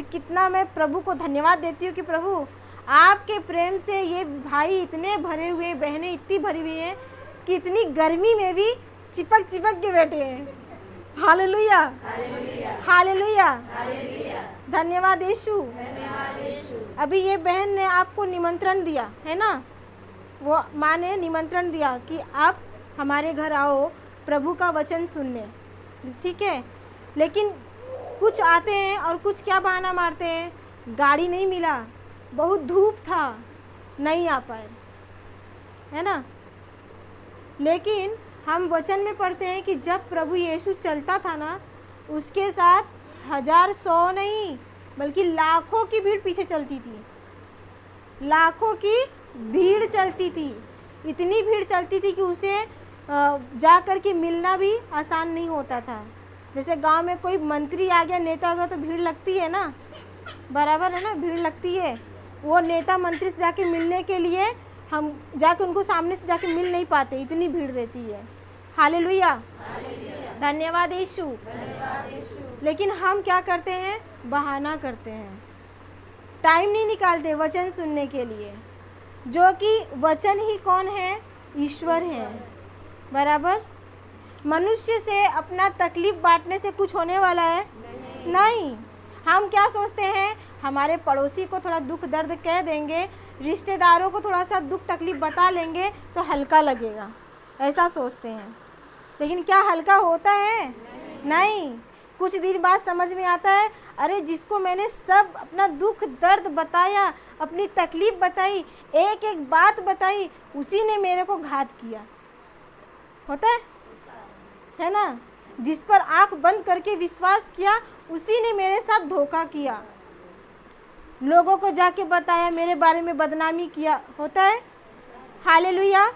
[SPEAKER 1] कितना मैं प्रभु को धन्यवाद देती हूँ कि प्रभु आपके प्रेम से ये भाई इतने भरे हुए, बहनें इतनी भरी हुई हैं कि इतनी गर्मी में भी चिपक के बैठे हैं। हालेलुया, हालेलुया, धन्यवाद यीशु। अभी ये बहन ने आपको निमंत्रण दिया है ना, वो माँ ने निमंत्रण दिया कि आप हमारे घर आओ प्रभु का वचन सुनने, ठीक है। लेकिन कुछ आते हैं और कुछ क्या बहाना मारते हैं, गाड़ी नहीं मिला, बहुत धूप था, नहीं आ पाए, है ना। लेकिन हम वचन में पढ़ते हैं कि जब प्रभु यीशु चलता था ना, उसके साथ 1000 100 नहीं बल्कि लाखों की भीड़ पीछे चलती थी। लाखों की भीड़ चलती थी, इतनी भीड़ चलती थी कि उसे जा कर के मिलना भी आसान नहीं होता था। जैसे गांव में कोई मंत्री आ गया, नेता आ गया तो भीड़ लगती है ना, बराबर है ना, भीड़ लगती है। वो नेता मंत्री से जाके मिलने के लिए हम जाके उनको सामने से जाके मिल नहीं पाते, इतनी भीड़ रहती है। हालेलुया, धन्यवाद यीशु। लेकिन हम क्या करते हैं, बहाना करते हैं, टाइम नहीं निकालते वचन सुनने के लिए, जो कि वचन ही कौन है, ईश्वर है। बराबर। मनुष्य से अपना तकलीफ बांटने से कुछ होने वाला है नहीं। हम क्या सोचते हैं, हमारे पड़ोसी को थोड़ा दुख दर्द कह देंगे, रिश्तेदारों को थोड़ा सा दुख तकलीफ बता लेंगे तो हल्का लगेगा, ऐसा सोचते हैं। लेकिन क्या हल्का होता है? नहीं। कुछ दिन बाद समझ में आता है, अरे जिसको मैंने सब अपना दुख दर्द बताया, अपनी तकलीफ बताई, एक एक बात बताई, उसी ने मेरे को घात किया। होता है ना? जिस पर आंख बंद करके विश्वास किया, उसी ने मेरे साथ धोखा किया, लोगों को जाके बताया, मेरे बारे में बदनामी किया। होता है? हालेलुया।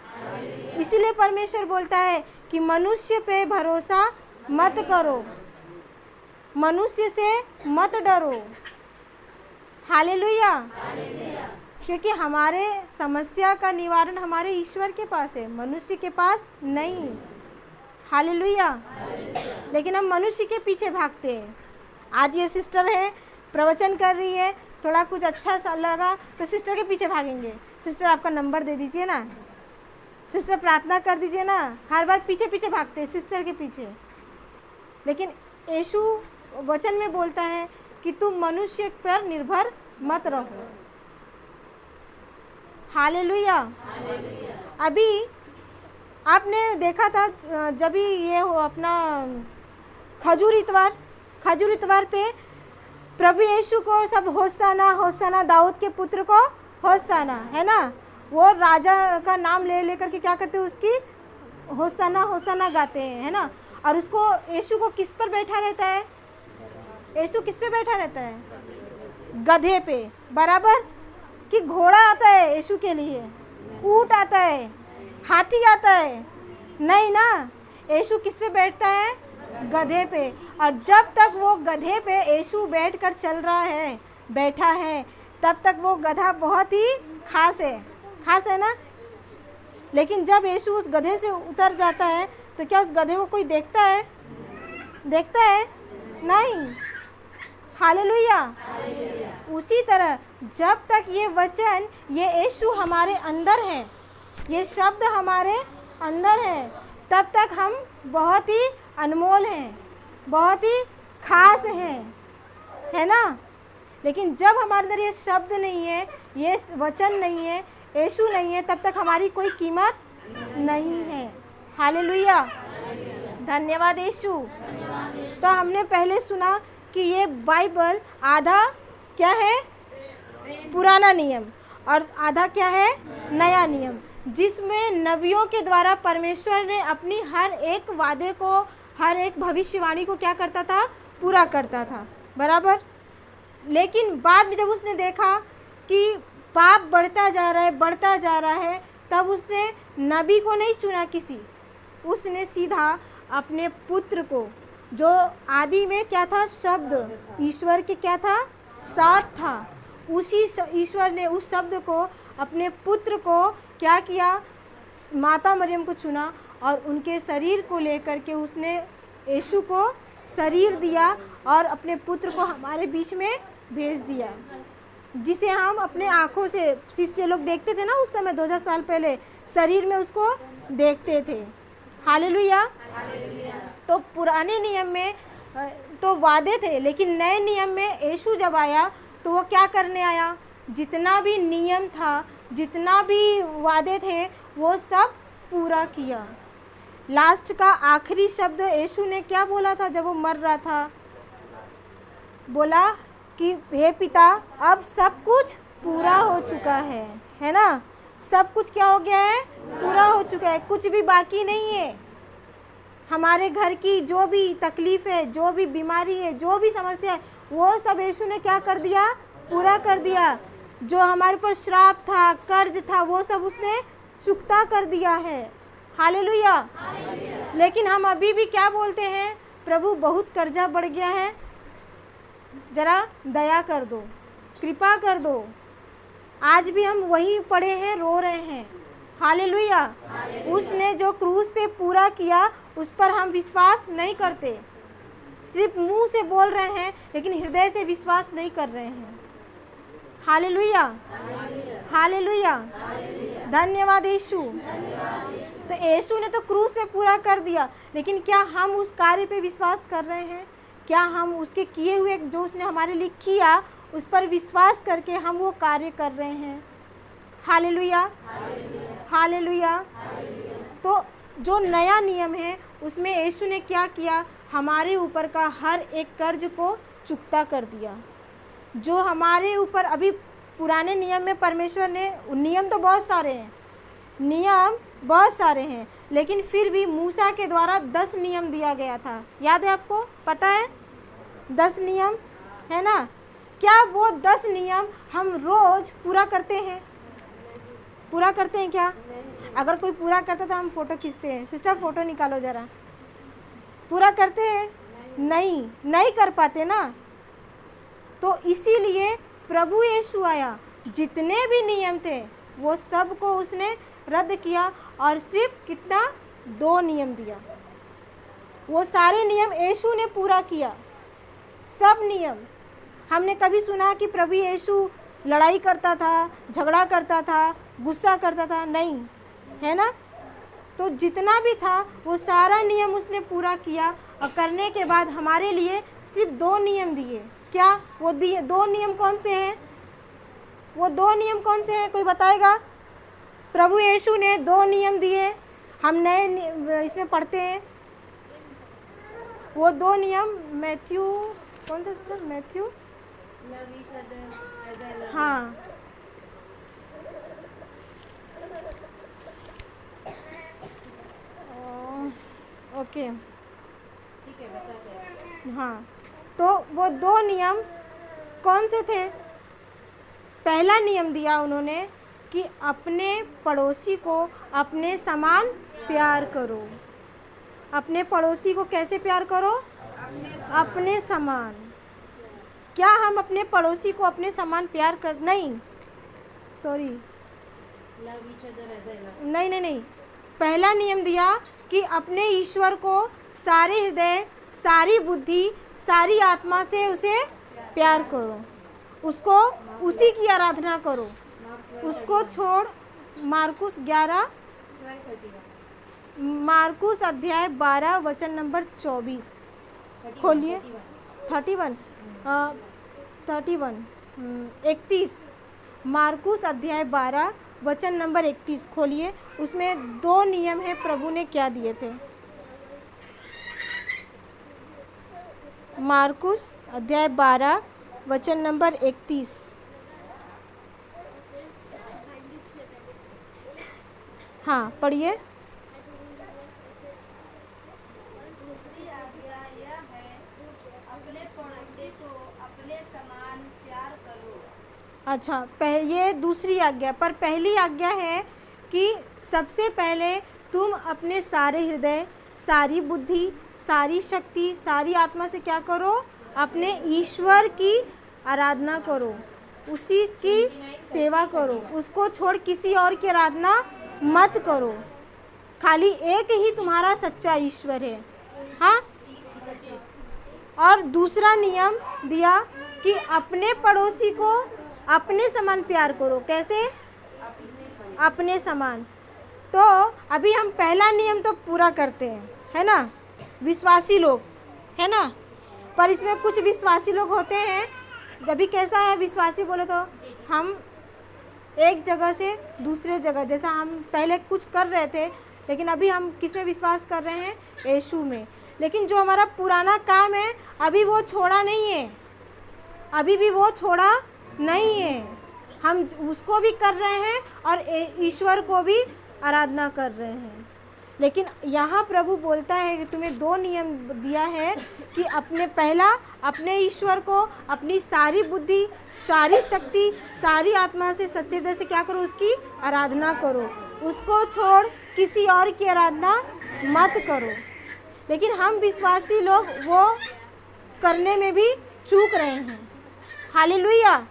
[SPEAKER 1] इसीलिए परमेश्वर बोलता है कि मनुष्य पे भरोसा मत करो, मनुष्य से मत डरो। हालेलुया। क्योंकि हमारे समस्या का निवारण हमारे ईश्वर के पास है, मनुष्य के पास नहीं। हालेलुया। लेकिन हम मनुष्य के पीछे भागते हैं। आज ये सिस्टर है, प्रवचन कर रही है, थोड़ा कुछ अच्छा सा लगा तो सिस्टर के पीछे भागेंगे, सिस्टर आपका नंबर दे दीजिए ना, सिस्टर प्रार्थना कर दीजिए ना। हर बार पीछे पीछे भागते हैं सिस्टर के पीछे। लेकिन यीशु वचन में बोलता है कि तुम मनुष्य पर निर्भर मत रहो। हालेलुया। अभी आपने देखा था जब भी ये हो अपना खजूर इतवार पे प्रभु यीशु को सब होसाना होसाना, दाऊद के पुत्र को होसाना, है ना? वो राजा का नाम ले लेकर के क्या करते हैं, उसकी होसाना होसाना गाते हैं, है ना? और उसको यीशु को किस पर बैठा रहता है, यीशु किस पे बैठा रहता है? गधे पे। बराबर। कि घोड़ा आता है यीशु के लिए, ऊंट आता है, हाथी आता है? नहीं ना, यीशु किस पे बैठता है? गधे पे। और जब तक वो गधे पे यीशु बैठकर चल रहा है, बैठा है, तब तक वो गधा बहुत ही खास है ना? लेकिन जब यीशु उस गधे से उतर जाता है तो क्या उस गधे को कोई देखता है? नहीं। हालेलुया। उसी तरह जब तक ये वचन, ये यीशु हमारे अंदर है, ये शब्द हमारे अंदर है, तब तक हम बहुत ही अनमोल हैं, बहुत ही खास हैं, है ना? लेकिन जब हमारे अंदर ये शब्द नहीं है, ये वचन नहीं है, यीशु नहीं है, तब तक हमारी कोई कीमत नहीं है। हालेलुया। धन्यवाद यीशु। तो हमने पहले सुना कि ये बाइबल आधा क्या है, पुराना नियम, और आधा क्या है, नया नियम, जिसमें नबियों के द्वारा परमेश्वर ने अपनी हर एक वादे को, हर एक भविष्यवाणी को क्या करता था, पूरा करता था। बराबर। लेकिन बाद में जब उसने देखा कि पाप बढ़ता जा रहा है, तब उसने नबी को नहीं चुना किसी, उसने सीधा अपने पुत्र को, जो आदि में क्या था, शब्द ईश्वर के क्या था, साथ था, उसी ईश्वर ने उस शब्द को, अपने पुत्र को क्या किया, माता मरियम को चुना और उनके शरीर को लेकर के उसने यीशु को शरीर दिया और अपने पुत्र को हमारे बीच में भेज दिया, जिसे हम अपने आँखों से, शिष्य लोग देखते थे ना उस समय 2000 साल पहले, शरीर में उसको देखते थे। हालेलुया। तो पुराने नियम में तो वादे थे, लेकिन नए नियम में यीशु जब आया तो वो क्या करने आया, जितना भी नियम था, जितना भी वादे थे, वो सब पूरा किया। लास्ट का आखिरी शब्द यीशु ने क्या बोला था जब वो मर रहा था? बोला कि हे पिता, अब सब कुछ पूरा हो चुका है ना? सब कुछ क्या हो गया है, पूरा हो चुका है, कुछ भी बाकी नहीं है। हमारे घर की जो भी तकलीफ है, जो भी बीमारी है, जो भी समस्या है, वो सब यीशु ने क्या कर दिया, पूरा कर दिया। जो हमारे पर श्राप था, कर्ज था, वो सब उसने चुकता कर दिया है। हालेलुया। लेकिन हम अभी भी क्या बोलते हैं, प्रभु बहुत कर्जा बढ़ गया है, जरा दया कर दो, कृपा कर दो। आज भी हम वहीं पड़े हैं, रो रहे हैं। हालेलुया। उसने जो क्रूस पे पूरा किया, उस पर हम विश्वास नहीं करते। सिर्फ मुंह से बोल रहे हैं लेकिन हृदय से विश्वास नहीं कर रहे हैं। हालेलुया, हालेलुया, धन्यवाद यीशु। तो यीशु ने तो क्रूस पे पूरा कर दिया, लेकिन क्या हम उस कार्य पे विश्वास कर रहे हैं? क्या हम उसके किए हुए जो उसने हमारे लिए किया उस पर विश्वास करके हम वो कार्य कर रहे हैं? Hallelujah, hallelujah. तो जो नया नियम है उसमें यीशु ने क्या किया? हमारे ऊपर का हर एक कर्ज को चुकता कर दिया। जो हमारे ऊपर अभी पुराने नियम में परमेश्वर ने, नियम तो बहुत सारे हैं, नियम बहुत सारे हैं, लेकिन फिर भी मूसा के द्वारा 10 नियम दिया गया था। याद है आपको? पता है 10 नियम है ना? क्या वो 10 नियम हम रोज पूरा करते हैं? पूरा करते हैं क्या? अगर कोई पूरा करता तो हम फोटो खींचते हैं। सिस्टर फोटो निकालो जरा। पूरा करते हैं? नहीं कर पाते ना। तो इसीलिए प्रभु यीशु आया, जितने भी नियम थे वो सब को उसने रद्द किया और सिर्फ कितना? 2 नियम दिया। वो सारे नियम यीशु ने पूरा किया, सब नियम। हमने कभी सुना कि प्रभु यीशु लड़ाई करता था, झगड़ा करता था, गुस्सा करता था? नहीं, है ना? तो जितना भी था वो सारा नियम उसने पूरा किया और करने के बाद हमारे लिए सिर्फ 2 नियम दिए। क्या वो दिए 2 नियम कौन से हैं? वो 2 नियम कौन से हैं? कोई बताएगा? प्रभु यीशु ने 2 नियम दिए, हम नए इसमें पढ़ते हैं। वो 2 नियम मैथ्यू, कौन सा सिस्टर? मैथ्यू, हाँ, ओके,
[SPEAKER 2] ठीक है, बताते हैं।
[SPEAKER 1] हाँ। तो वो 2 नियम कौन से थे? पहला नियम दिया उन्होंने कि अपने पड़ोसी को अपने समान प्यार करो। अपने पड़ोसी को कैसे प्यार करो? अपने समान। क्या हम अपने पड़ोसी को अपने समान प्यार कर? नहीं, सॉरी, नहीं। पहला नियम दिया कि अपने ईश्वर को सारे हृदय, सारी बुद्धि, सारी आत्मा से उसे प्यार करो, उसको उसी की आराधना करो, उसको छोड़। मार्कुस अध्याय 12 वचन नंबर 24 खोलिए। 31 मार्कुस अध्याय 12 वचन नंबर 31 खोलिए। उसमें 2 नियम है प्रभु ने क्या दिए थे? मार्कुस अध्याय 12 वचन नंबर 31। हाँ, पढ़िए।
[SPEAKER 2] दूसरी आज्ञा यह है, अपने पड़ोसी को अपने समान प्यार करो।
[SPEAKER 1] अच्छा, ये दूसरी आज्ञा, पर पहली आज्ञा है कि सबसे पहले तुम अपने सारे हृदय, सारी बुद्धि, सारी शक्ति, सारी आत्मा से क्या करो? अपने ईश्वर की आराधना करो, उसी की सेवा करो, उसको छोड़ किसी और की आराधना मत करो। खाली एक ही तुम्हारा सच्चा ईश्वर है। हाँ। और दूसरा नियम दिया कि अपने पड़ोसी को अपने समान प्यार करो। कैसे? अपने समान। तो अभी हम पहला नियम तो पूरा करते हैं, है ना, विश्वासी लोग, है ना? पर इसमें कुछ विश्वासी लोग होते हैं, जब भी कैसा है विश्वासी बोले तो हम एक जगह से दूसरे जगह, जैसा हम पहले कुछ कर रहे थे लेकिन अभी हम किस में विश्वास कर रहे हैं? यीशु में। लेकिन जो हमारा पुराना काम है अभी वो छोड़ा नहीं है, अभी भी वो छोड़ा नहीं है। हम उसको भी कर रहे हैं और ईश्वर को भी आराधना कर रहे हैं। लेकिन यहाँ प्रभु बोलता है कि तुम्हें 2 नियम दिया है कि पहला अपने ईश्वर को अपनी सारी बुद्धि, सारी शक्ति, सारी आत्मा से सच्चे दिल से क्या करो? उसकी आराधना करो, उसको छोड़ किसी और की आराधना मत करो। लेकिन हम विश्वासी लोग वो करने में भी चूक रहे हैं। Hallelujah,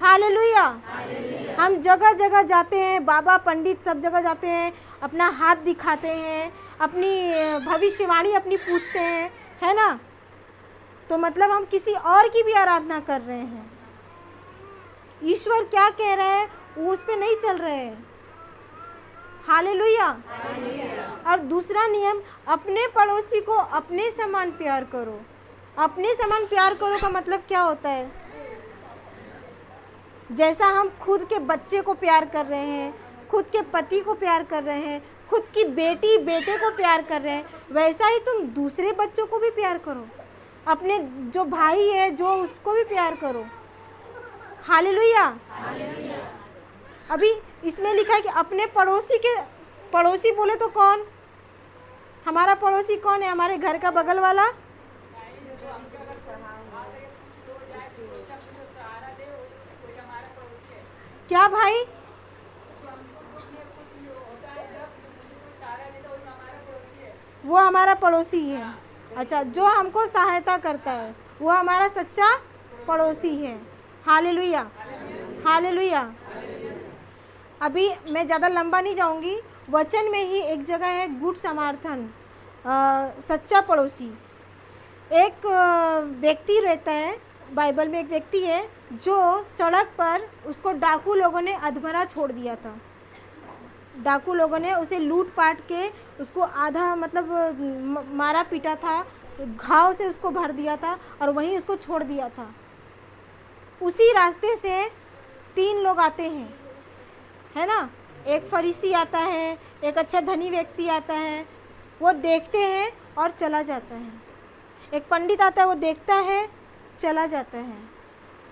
[SPEAKER 1] hallelujah. हम जगह जगह जाते हैं, बाबा पंडित सब जगह जाते हैं, अपना हाथ दिखाते हैं, अपनी भविष्यवाणी अपनी पूछते हैं, है ना। तो मतलब हम किसी और की भी आराधना कर रहे हैं। ईश्वर क्या कह रहा है वो उस पे नहीं चल रहे हैं। हालेलुया। और दूसरा नियम, अपने पड़ोसी को अपने समान प्यार करो। अपने समान प्यार करो का मतलब क्या होता है? जैसा हम खुद के बच्चे को प्यार कर रहे हैं, खुद के पति को प्यार कर रहे हैं, खुद की बेटी बेटे को प्यार कर रहे हैं, वैसा ही तुम दूसरे बच्चों को भी प्यार करो। अपने जो भाई है जो उसको भी प्यार करो। हालेलुया। अभी इसमें लिखा है कि अपने पड़ोसी बोले तो कौन? हमारा पड़ोसी कौन है? हमारे घर का बगल वाला। क्या भाई? वो हमारा पड़ोसी है। अच्छा, जो हमको सहायता करता है वो हमारा सच्चा पड़ोसी है। हालेलुया। हालेलुया। अभी मैं ज़्यादा लंबा नहीं जाऊंगी। वचन में ही एक जगह है गुड समार्थन, सच्चा पड़ोसी। एक व्यक्ति रहता है, बाइबल में एक व्यक्ति है जो सड़क पर, उसको डाकू लोगों ने अधमरा छोड़ दिया था। डाकू लोगों ने उसे लूट पाट के उसको आधा मतलब मारा पीटा था, घाव से उसको भर दिया था और वहीं उसको छोड़ दिया था। उसी रास्ते से 3 लोग आते हैं, है ना। एक फरीसी आता है, एक अच्छा धनी व्यक्ति आता है, वो देखते हैं और चला जाता है। एक पंडित आता है, वो देखता है, चला जाता है।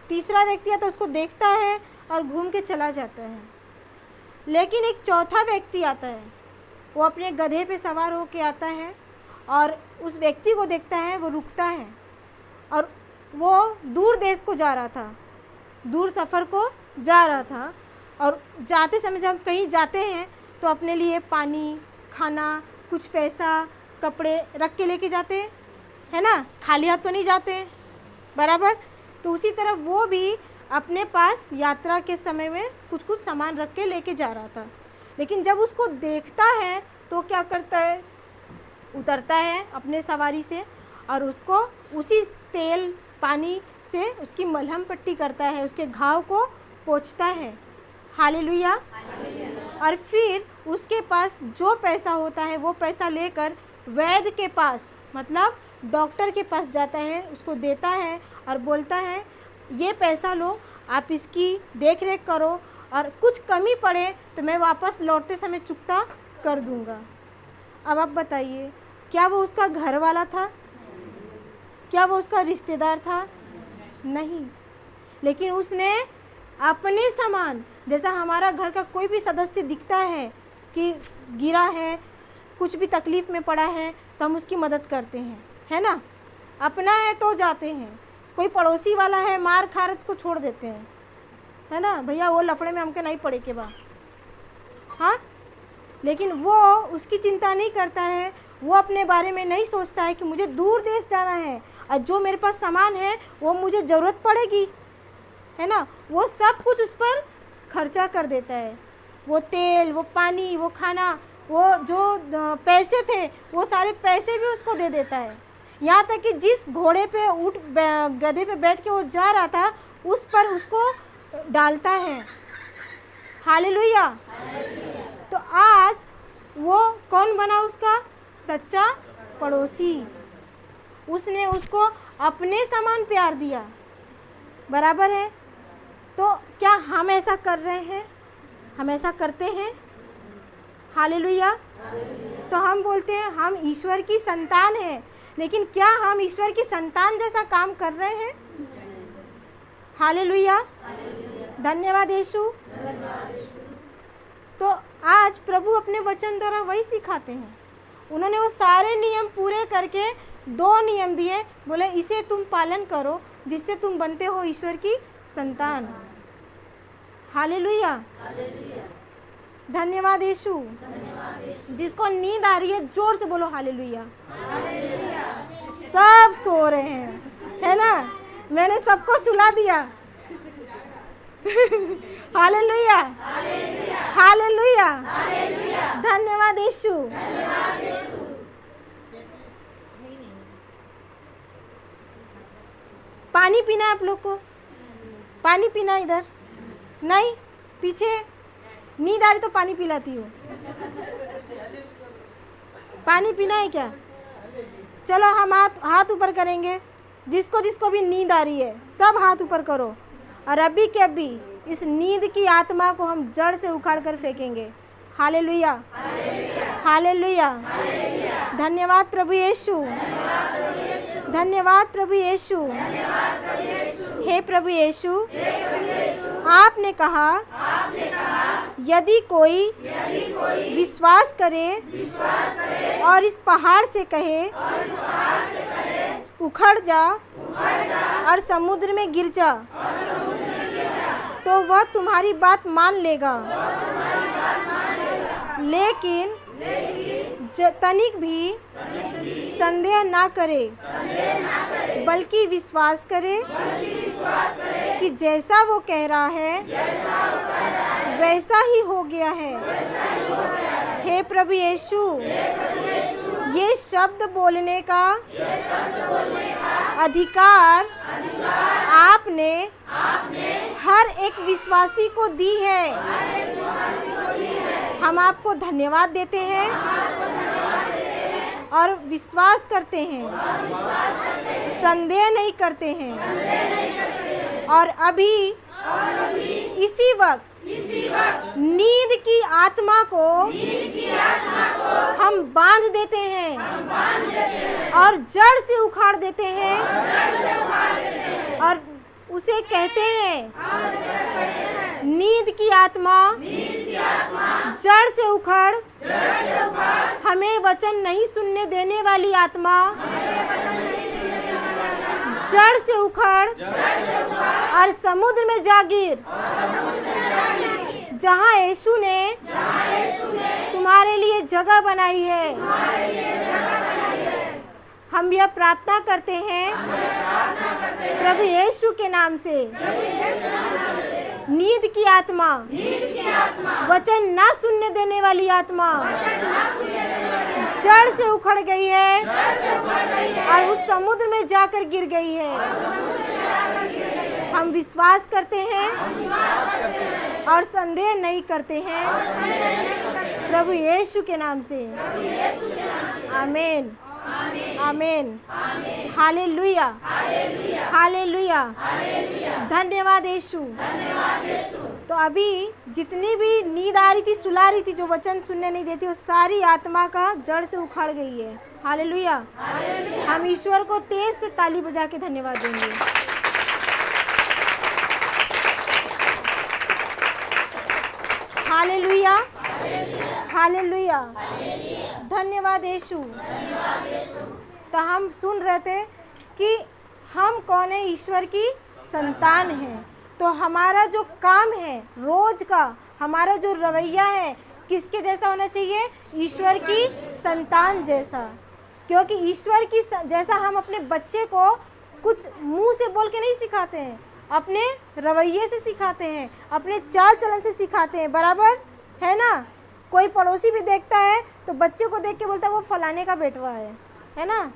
[SPEAKER 1] तीसरा व्यक्ति आता है, उसको देखता है और घूम के चला जाता है। लेकिन एक चौथा व्यक्ति आता है, वो अपने गधे पे सवार होके आता है और उस व्यक्ति को देखता है, वो रुकता है और वो दूर देश को जा रहा था, दूर सफ़र को जा रहा था। और जाते समय जब कहीं जाते हैं तो अपने लिए पानी, खाना, कुछ पैसा, कपड़े रख के लेके जाते हैं, है ना। खाली हाथ तो नहीं जाते हैं, बराबर। तो उसी तरह वो भी अपने पास यात्रा के समय में कुछ कुछ सामान रख के लेके जा रहा था। लेकिन जब उसको देखता है तो क्या करता है? उतरता है अपने सवारी से और उसको उसी तेल पानी से उसकी मलहम पट्टी करता है, उसके घाव को पोंछता है। हालेलुया। और फिर उसके पास जो पैसा होता है वो पैसा लेकर वैद्य के पास, मतलब डॉक्टर के पास जाता है, उसको देता है और बोलता है ये पैसा लो, आप इसकी देख रेख करो और कुछ कमी पड़े तो मैं वापस लौटते समय चुकता कर दूंगा। अब आप बताइए, क्या वो उसका घर वाला था? क्या वो उसका रिश्तेदार था? नहीं। लेकिन उसने अपने समान, जैसा हमारा घर का कोई भी सदस्य दिखता है कि गिरा है, कुछ भी तकलीफ़ में पड़ा है तो हम उसकी मदद करते हैं, है ना। अपना है तो जाते हैं, कोई पड़ोसी वाला है मार खारच को छोड़ देते हैं, है ना। भैया वो लफड़े में हमके नहीं पड़े के बा, हाँ। लेकिन वो उसकी चिंता नहीं करता है, वो अपने बारे में नहीं सोचता है कि मुझे दूर देश जाना है और जो मेरे पास सामान है वो मुझे ज़रूरत पड़ेगी, है ना। वो सब कुछ उस पर खर्चा कर देता है। वो तेल, वो पानी, वो खाना, वो जो पैसे थे वो सारे पैसे भी उसको दे देता है। यहाँ तक कि जिस घोड़े पे गधे पे बैठ के वो जा रहा था उस पर उसको डालता है। हालेलुया। तो आज वो कौन बना? उसका सच्चा पड़ोसी। उसने उसको अपने समान प्यार दिया, बराबर है। तो क्या हम ऐसा कर रहे हैं? हम ऐसा करते हैं? हालेलुया। तो हम बोलते हैं हम ईश्वर की संतान हैं, लेकिन क्या हम ईश्वर की संतान जैसा काम कर रहे हैं? हालेलुया। धन्यवाद यीशु। तो आज प्रभु अपने वचन द्वारा वही सिखाते हैं। उन्होंने वो सारे नियम पूरे करके 2 नियम दिए, बोले इसे तुम पालन करो जिससे तुम बनते हो ईश्वर की संतान। हालेलुया। धन्यवाद यीशु। जिसको नींद आ रही है जोर से बोलो हालेलुया। सब सो रहे हैं, है ना। मैंने सबको सुला दिया। हालेलुया। हालेलुया। धन्यवाद यीशु। पानी पीना है आप लोग को? पानी पीना इधर नहीं, पीछे नींद आ रही तो पानी पिलाती हो। पानी पीना है क्या? चलो हम हाथ ऊपर करेंगे। जिसको जिसको भी नींद आ रही है सब हाथ ऊपर करो। और अभी के अभी इस नींद की आत्मा को हम जड़ से उखाड़ कर फेंकेंगे। Hallelujah, hallelujah. धन्यवाद प्रभु यीशु, धन्यवाद प्रभु यीशु। हे प्रभु यीशु, आपने कहा यदि कोई विश्वास करे और इस पहाड़ से कहे उखड़ जा और समुद्र में गिर जा, तो वह तुम्हारी बात मान लेगा। लेकिन तनिक भी संदेह ना करे, बल्कि विश्वास करे कि जैसा वो कह रहा है वैसा ही हो गया है। हे प्रभु यीशु, ये शब्द बोलने का अधिकार आपने हर एक विश्वासी को दी है। हम आपको धन्यवाद देते हैं और विश्वास करते हैं, संदेह नहीं करते हैं। और अभी इसी वक्त नींद की आत्मा को हम बांध देते हैं और जड़ से उखाड़ देते हैं और उसे कहते हैं नींद की आत्मा जड़ से उखड़, हमें वचन नहीं सुनने देने वाली आत्मा जड़ से उखड़ और समुद्र में जा गिर, जहाँ यीशु ने तुम्हारे लिए जगह बनाई है। हम यह प्रार्थना करते हैं प्रभु यीशु के नाम से। नींद की आत्मा, वचन ना सुनने देने वाली आत्मा जड़ से उखड़ गई है और उस समुद्र में जाकर गिर गई है। हम विश्वास करते हैं और संदेह नहीं करते हैं प्रभु यीशु के नाम से। आमीन, आमीन। Hallelujah, hallelujah. धन्यवाद यीशु। तो अभी जितनी भी नींद आ रही थी, सुला रही थी, जो वचन सुनने नहीं देती, वो सारी आत्मा का जड़ से उखड़ गई है। हालेलुया। हम ईश्वर को तेज से ताली बजा के धन्यवाद देंगे। Hallelujah, hallelujah. धन्यवाद यीशु। तो हम सुन रहे थे कि हम कौन है, ईश्वर की संतान हैं। तो हमारा जो काम है रोज का, हमारा जो रवैया है किसके जैसा होना चाहिए? ईश्वर की संतान जैसा। क्योंकि ईश्वर की जैसा हम अपने बच्चे को कुछ मुंह से बोल के नहीं सिखाते हैं, अपने रवैये से सिखाते हैं, अपने चाल चलन से सिखाते हैं, बराबर है ना। कोई पड़ोसी भी देखता है तो बच्चे को देख के बोलता है वो फलाने का बेटवा है ना,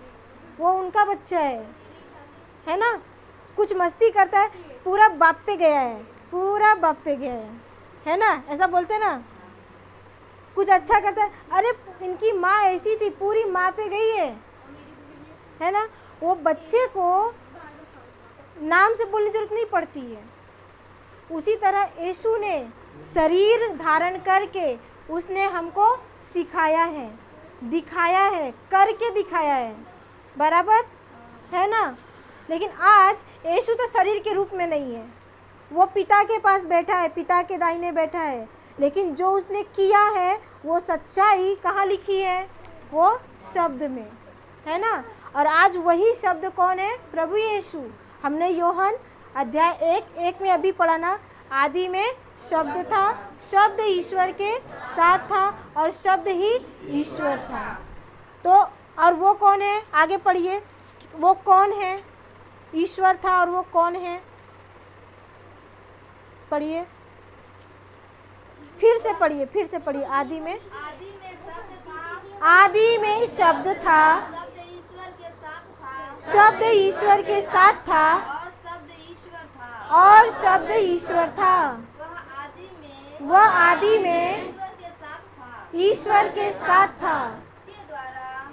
[SPEAKER 1] वो उनका बच्चा है ना। कुछ मस्ती करता है, पूरा बाप पे गया है, पूरा बाप पे गया है ना, ऐसा बोलते हैं ना। कुछ अच्छा करता है, अरे इनकी माँ ऐसी थी, पूरी माँ पे गई है ना। वो बच्चे को नाम से बोलने की जरूरत नहीं पड़ती है। उसी तरह यीशु ने शरीर धारण करके उसने हमको सिखाया है, दिखाया है, करके दिखाया है, बराबर है ना। लेकिन आज यीशु तो शरीर के रूप में नहीं है, वो पिता के पास बैठा है, पिता के दाहिने बैठा है। लेकिन जो उसने किया है वो सच्चाई कहाँ लिखी है? वो शब्द में, है ना। और आज वही शब्द कौन है? प्रभु यीशु। हमने योहन अध्याय 1:1 में अभी पढ़ा ना, आदि में शब्द था, शब्द ईश्वर के साथ था और शब्द ही ईश्वर था। तो और वो कौन है? आगे पढ़िए, वो कौन है? ईश्वर था और वो कौन है? पढ़िए, फिर से पढ़िए, फिर से पढ़िए। आदि में
[SPEAKER 2] शब्द था,
[SPEAKER 1] आदि में शब्द था,
[SPEAKER 2] शब्द ईश्वर के साथ था,
[SPEAKER 1] शब्द ईश्वर के साथ था
[SPEAKER 2] और
[SPEAKER 1] और शब्द ईश्वर था।
[SPEAKER 2] वह आदि में
[SPEAKER 1] ईश्वर के साथ था।
[SPEAKER 2] ईश्वर के साथ था।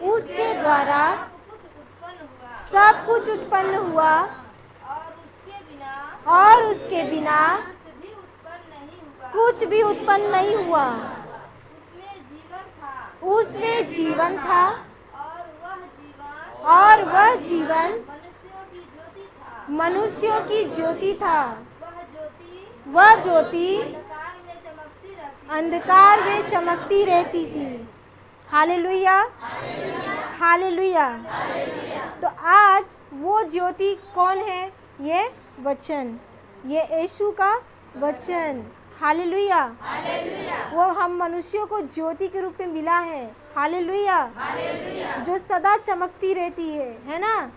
[SPEAKER 1] उसके द्वारा
[SPEAKER 2] सब कुछ उत्पन्न हुआ
[SPEAKER 1] सब कुछ उत्पन्न हुआ
[SPEAKER 2] और उसके बिना
[SPEAKER 1] और उसके बिना
[SPEAKER 2] कुछ भी उत्पन्न नहीं हुआ।
[SPEAKER 1] कुछ भी उत्पन्न नहीं हुआ।
[SPEAKER 2] उसमें जीवन था
[SPEAKER 1] उसमें जीवन था
[SPEAKER 2] और वह जीवन
[SPEAKER 1] मनुष्यों की ज्योति था।
[SPEAKER 2] वह ज्योति
[SPEAKER 1] अंधकार में चमकती रहती थी। Hallelujah, hallelujah. तो आज वो ज्योति कौन है? ये वचन, ये यीशु का वचन। हालेलुया। वो हम मनुष्यों को ज्योति के रूप में मिला है। हालेलुया। जो सदा चमकती रहती है ना।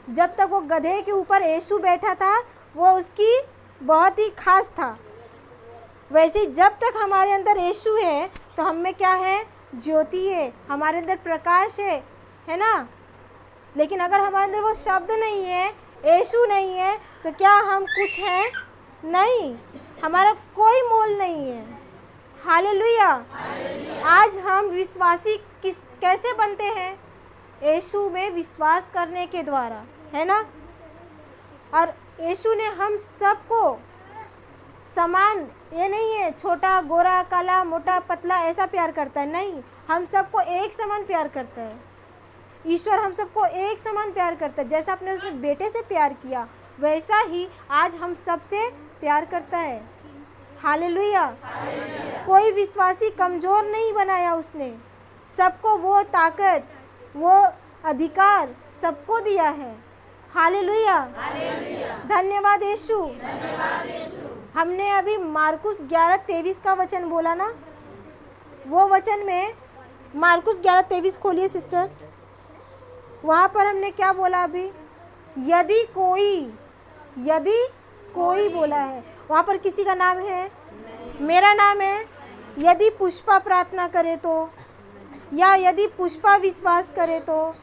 [SPEAKER 1] जब तक वो गधे के ऊपर यीशु बैठा था, वो उसकी बहुत ही खास था। वैसे ही जब तक हमारे अंदर यीशु है तो हम में क्या है? ज्योति है, हमारे अंदर प्रकाश है ना। लेकिन अगर हमारे अंदर वो शब्द नहीं है, यीशु नहीं है, तो क्या हम कुछ हैं? नहीं, हमारा कोई मोल नहीं है। हालेलुया। आज हम विश्वासी कैसे बनते हैं? यीशु में विश्वास करने के द्वारा, है ना। और यीशु ने हम सबको समान, ये नहीं है छोटा गोरा काला मोटा पतला ऐसा प्यार करता है, नहीं, हम सबको एक समान प्यार करता है। ईश्वर हम सबको एक समान प्यार करता है। जैसा आपने उसने बेटे से प्यार किया, वैसा ही आज हम सबसे प्यार करता है। हालेलुया। कोई विश्वासी कमज़ोर नहीं बनाया उसने, सबको वो ताकत, वो अधिकार सबको दिया है। हालेलुया। धन्यवाद यीशु। हमने अभी मार्कुस 11:23 का वचन बोला ना। वो वचन में मार्कुस 11:23 खोलिए सिस्टर। वहाँ पर हमने क्या बोला अभी? यदि कोई बोला है। वहाँ पर किसी का नाम है? मेरा नाम है। यदि पुष्पा प्रार्थना करे तो, या यदि पुष्पा विश्वास करे तो,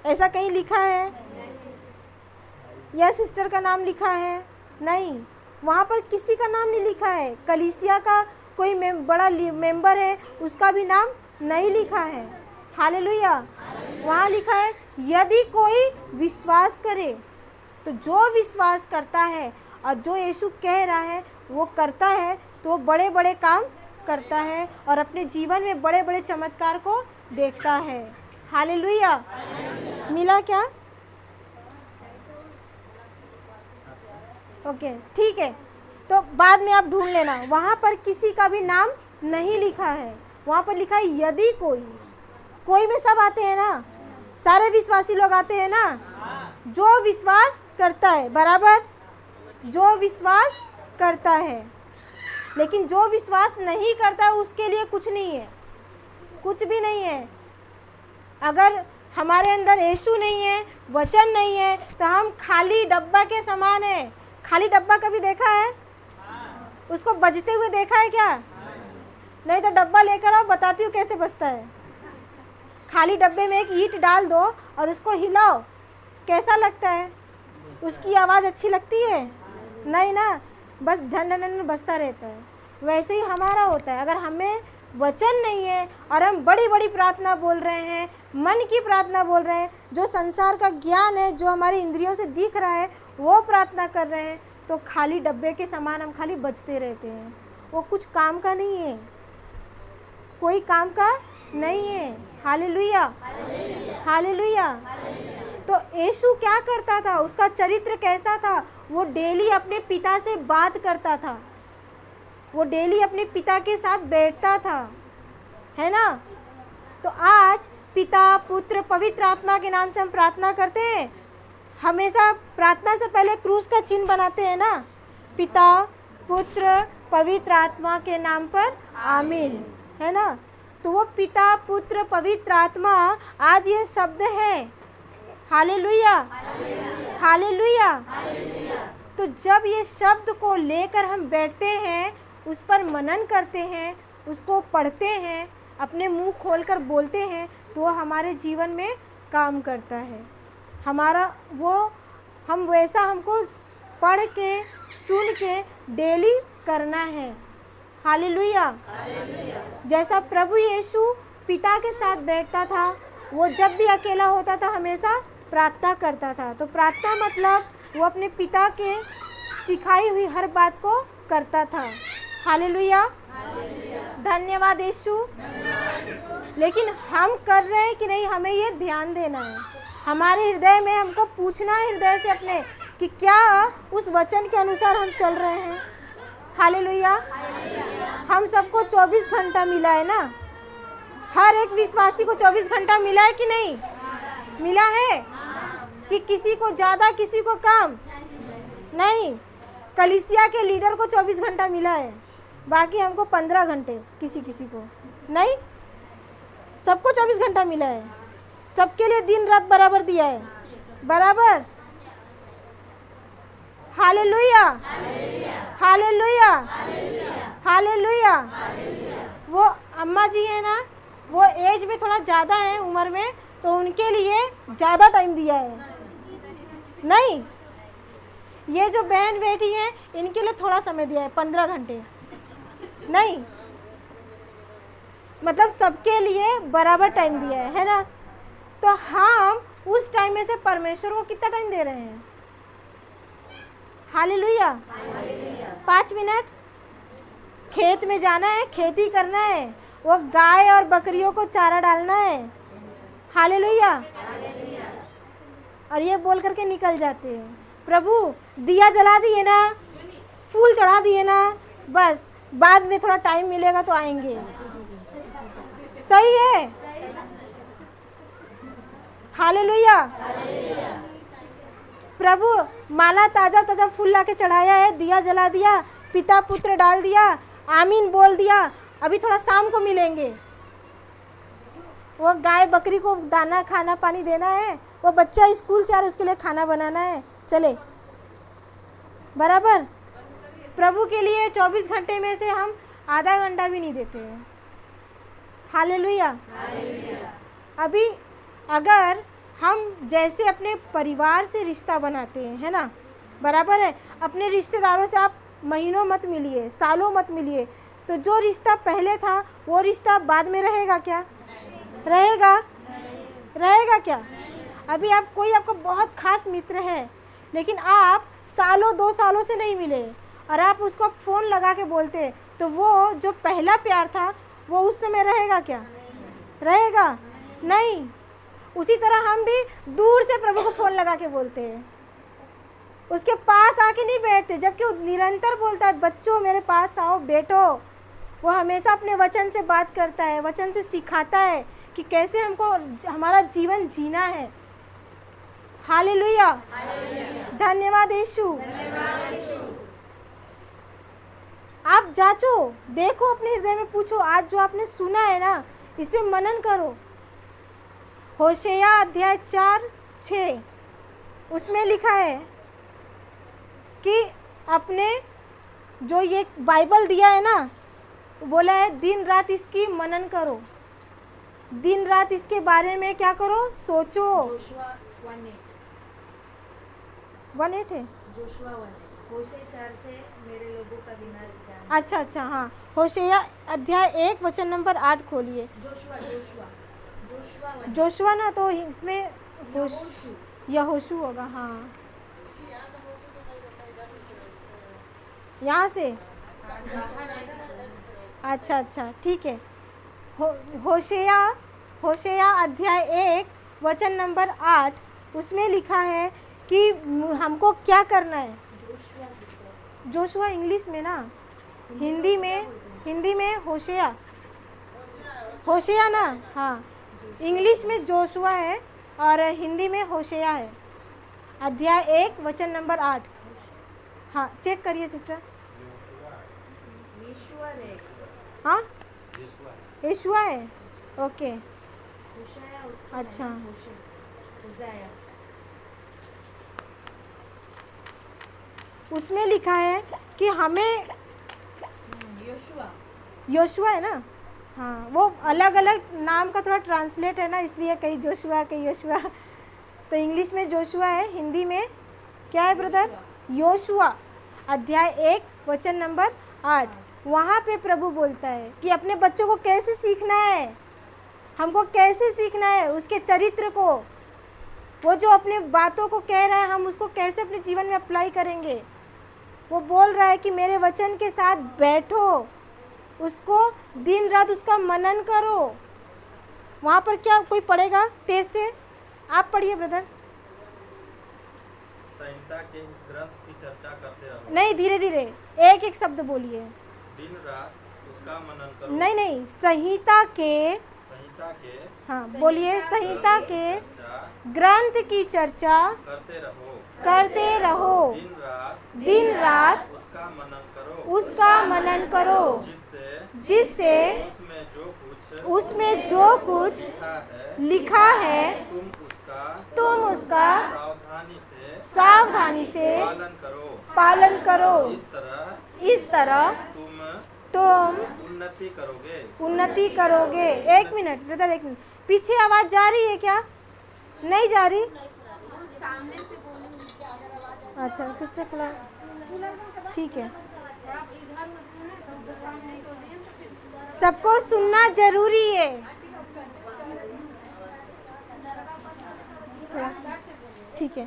[SPEAKER 1] ऐसा कहीं लिखा है? या सिस्टर का नाम लिखा है? नहीं, वहाँ पर किसी का नाम नहीं लिखा है। कलीसिया का कोई बड़ा मेंबर है, उसका भी नाम नहीं लिखा है। हालेलुया। वहाँ लिखा है यदि कोई विश्वास करे। तो जो विश्वास करता है और जो यीशु कह रहा है वो करता है, तो वो बड़े बड़े काम करता है और अपने जीवन में बड़े बड़े चमत्कार को देखता है। हालेलुया। मिला क्या? ओके, ठीक है। तो बाद में आप ढूंढ लेना, वहाँ पर किसी का भी नाम नहीं लिखा है। वहाँ पर लिखा है यदि कोई में सब आते हैं ना, सारे विश्वासी लोग आते हैं ना। जो विश्वास करता है, बराबर, जो विश्वास करता है। लेकिन जो विश्वास नहीं करता उसके लिए कुछ नहीं है, कुछ भी नहीं है। अगर हमारे अंदर यीशु नहीं है, वचन नहीं है, तो हम खाली डब्बा के समान है। खाली डब्बा कभी देखा है? उसको बजते हुए देखा है क्या? नहीं तो डब्बा लेकर आओ, बताती हूँ कैसे बजता है। खाली डब्बे में एक ईंट डाल दो और उसको हिलाओ, कैसा लगता है? उसकी आवाज़ अच्छी लगती है? नहीं ना, बस ढन ढन ढन बजता रहता है। वैसे ही हमारा होता है। अगर हमें वचन नहीं है और हम बड़ी बड़ी प्रार्थना बोल रहे हैं, मन की प्रार्थना बोल रहे हैं, जो संसार का ज्ञान है, जो हमारी इंद्रियों से दिख रहा है, वो प्रार्थना कर रहे हैं, तो खाली डब्बे के समान हम खाली बजते रहते हैं। वो कुछ काम का नहीं है, कोई काम का नहीं है। Hallelujah, hallelujah. तो यीशु क्या करता था? उसका चरित्र कैसा था? वो डेली अपने पिता से बात करता था, वो डेली अपने पिता के साथ बैठता था, है ना। तो आज पिता, पुत्र, पवित्र आत्मा के नाम से हम प्रार्थना करते हैं। हमेशा प्रार्थना से पहले क्रूस का चिन्ह बनाते हैं ना। पिता, पुत्र, पवित्र आत्मा के नाम पर आमीन, है ना। तो वो पिता, पुत्र, पवित्र आत्मा, आज ये शब्द है। Hallelujah, hallelujah. तो जब ये शब्द को लेकर हम बैठते हैं, उस पर मनन करते हैं, उसको पढ़ते हैं, अपने मुंह खोलकर बोलते हैं, तो वो हमारे जीवन में काम करता है। हमारा वो हम वैसा हमको पढ़ के सुन के डेली करना है। हालेलुया। जैसा प्रभु यीशु पिता के साथ बैठता था, वो जब भी अकेला होता था हमेशा प्रार्थना करता था। तो प्रार्थना मतलब वो अपने पिता के सिखाई हुई हर बात को करता था। हालेलुया। धन्यवाद यीशु। लेकिन हम कर रहे हैं कि नहीं, हमें ये ध्यान देना है। हमारे हृदय में हमको पूछना है हृदय से अपने कि क्या उस वचन के अनुसार हम चल रहे हैं। हालेलुया। हम सबको 24 घंटा मिला है ना, हर एक विश्वासी को 24 घंटा मिला है कि नहीं मिला है? कि किसी को ज़्यादा किसी को कम नहीं। कलीसिया के लीडर को 24 घंटा मिला है, बाकी हमको 15 घंटे किसी किसी को नहीं। सबको 24 घंटा मिला है, सबके लिए दिन रात बराबर दिया है, बराबर। Hallelujah, hallelujah, hallelujah. वो अम्मा जी है ना, वो एज में थोड़ा ज़्यादा है उम्र में, तो उनके लिए ज़्यादा टाइम दिया है नहीं। ये जो बहन बेटी हैं इनके लिए थोड़ा समय दिया है, 15 घंटे नहीं। मतलब सबके लिए बराबर टाइम दिया है ना। तो हम उस टाइम में से परमेश्वर को कितना टाइम दे रहे हैं? हालेलुया। 5 मिनट खेत में जाना है, खेती करना है, वो गाय और बकरियों को चारा डालना है। हालेलुया। और ये बोल करके निकल जाते हैं, प्रभु दिया जला दिए ना, फूल चढ़ा दिए ना, बस बाद में थोड़ा टाइम मिलेगा तो आएंगे। सही है। हालेलुया। प्रभु माला ताजा ताजा फूल लाके चढ़ाया है, दिया जला दिया, पिता पुत्र डाल दिया, आमीन बोल दिया, अभी थोड़ा शाम को मिलेंगे। वो गाय बकरी को दाना खाना पानी देना है, वो बच्चा स्कूल से आ रहा है उसके लिए खाना बनाना है, चले बराबर। प्रभु के लिए 24 घंटे में से हम आधा घंटा भी नहीं देते हैं। हालेलुया। अभी अगर हम जैसे अपने परिवार से रिश्ता बनाते हैं, है ना, बराबर है। अपने रिश्तेदारों से आप महीनों मत मिलिए, सालों मत मिलिए, तो जो रिश्ता पहले था वो रिश्ता बाद में रहेगा क्या? रहेगा? रहेगा क्या? अभी आप कोई आपका बहुत खास मित्र है, लेकिन आप सालों 2 सालों से नहीं मिले और आप उसको फ़ोन लगा के बोलते, तो वो जो पहला प्यार था वो उस समय रहेगा क्या? रहेगा नहीं। उसी तरह हम भी दूर से प्रभु को फ़ोन लगा के बोलते हैं, उसके पास आके नहीं बैठते, जबकि वो निरंतर बोलता है, बच्चों मेरे पास आओ, बैठो। वो हमेशा अपने वचन से बात करता है, वचन से सिखाता है कि कैसे हमको हमारा जीवन जीना है। हालेलुया। धन्यवाद यीशु। आप जांचो, देखो, अपने हृदय में पूछो, आज जो आपने सुना है ना, इस पे मनन करो। होशेया अध्याय 4:6 उसमें लिखा है कि अपने जो ये बाइबल दिया है ना, बोला है दिन रात इसकी मनन करो, दिन रात इसके बारे में क्या करो? सोचो। 1:8 है।
[SPEAKER 2] मेरे लोगों का विनाश क्या?
[SPEAKER 1] अच्छा अच्छा, हाँ। होशेया अध्याय 1 वचन नंबर 8 खोलिए। जोशुआ ना, तो इसमें यहोशू होगा। हाँ, यहाँ से। अच्छा अच्छा, ठीक है। होशेया अध्याय 1 वचन नंबर 8 उसमें लिखा है कि हमको क्या करना है। जोशुआ इंग्लिश में ना, हिंदी में होशेया ना, हाँ। इंग्लिश में जोशुआ है और हिंदी में होशेया है। अध्याय 1 वचन नंबर 8। हाँ, चेक करिए सिस्टर। हाँ, यीशुआ है। ओके, अच्छा। उसमें लिखा है कि हमें योशुआ है ना, हाँ। वो अलग अलग नाम का थोड़ा ट्रांसलेट है ना, इसलिए कहीं जोशुआ कहीं योशुआ। तो इंग्लिश में जोशुआ है, हिंदी में क्या है ब्रदर? योशुआ अध्याय 1 वचन नंबर 8। वहाँ पे प्रभु बोलता है कि अपने बच्चों को कैसे सीखना है, हमको कैसे सीखना है उसके चरित्र को। वो जो अपने बातों को कह रहा है हम उसको कैसे अपने जीवन में अप्लाई करेंगे। वो बोल रहा है कि मेरे वचन के साथ बैठो, उसको दिन रात उसका मनन करो। वहाँ पर क्या कोई पढ़ेगा तेज से? आप पढ़िए ब्रदर।
[SPEAKER 3] संहिता के इस ग्रंथ की चर्चा करते रहो।
[SPEAKER 1] नहीं, धीरे धीरे एक एक शब्द बोलिए।
[SPEAKER 3] दिन रात उसका मनन करो।
[SPEAKER 1] नहीं, संहिता के हाँ बोलिए। संहिता के ग्रंथ की चर्चा करते रहो। दिन रात उसका मनन करो। जिससे उसमें जो कुछ लिखा है तुम उसका सावधानी से पालन करो। इस तरह तुम उन्नति करोगे। एक मिनट ब्रदर, एक मिनट। पीछे आवाज जा रही है क्या? नहीं जा रही?
[SPEAKER 2] सामने से बोलूं।
[SPEAKER 1] अच्छा सिस्टर थोड़ा ठीक है। सबको सुनना जरूरी है। ठीक है,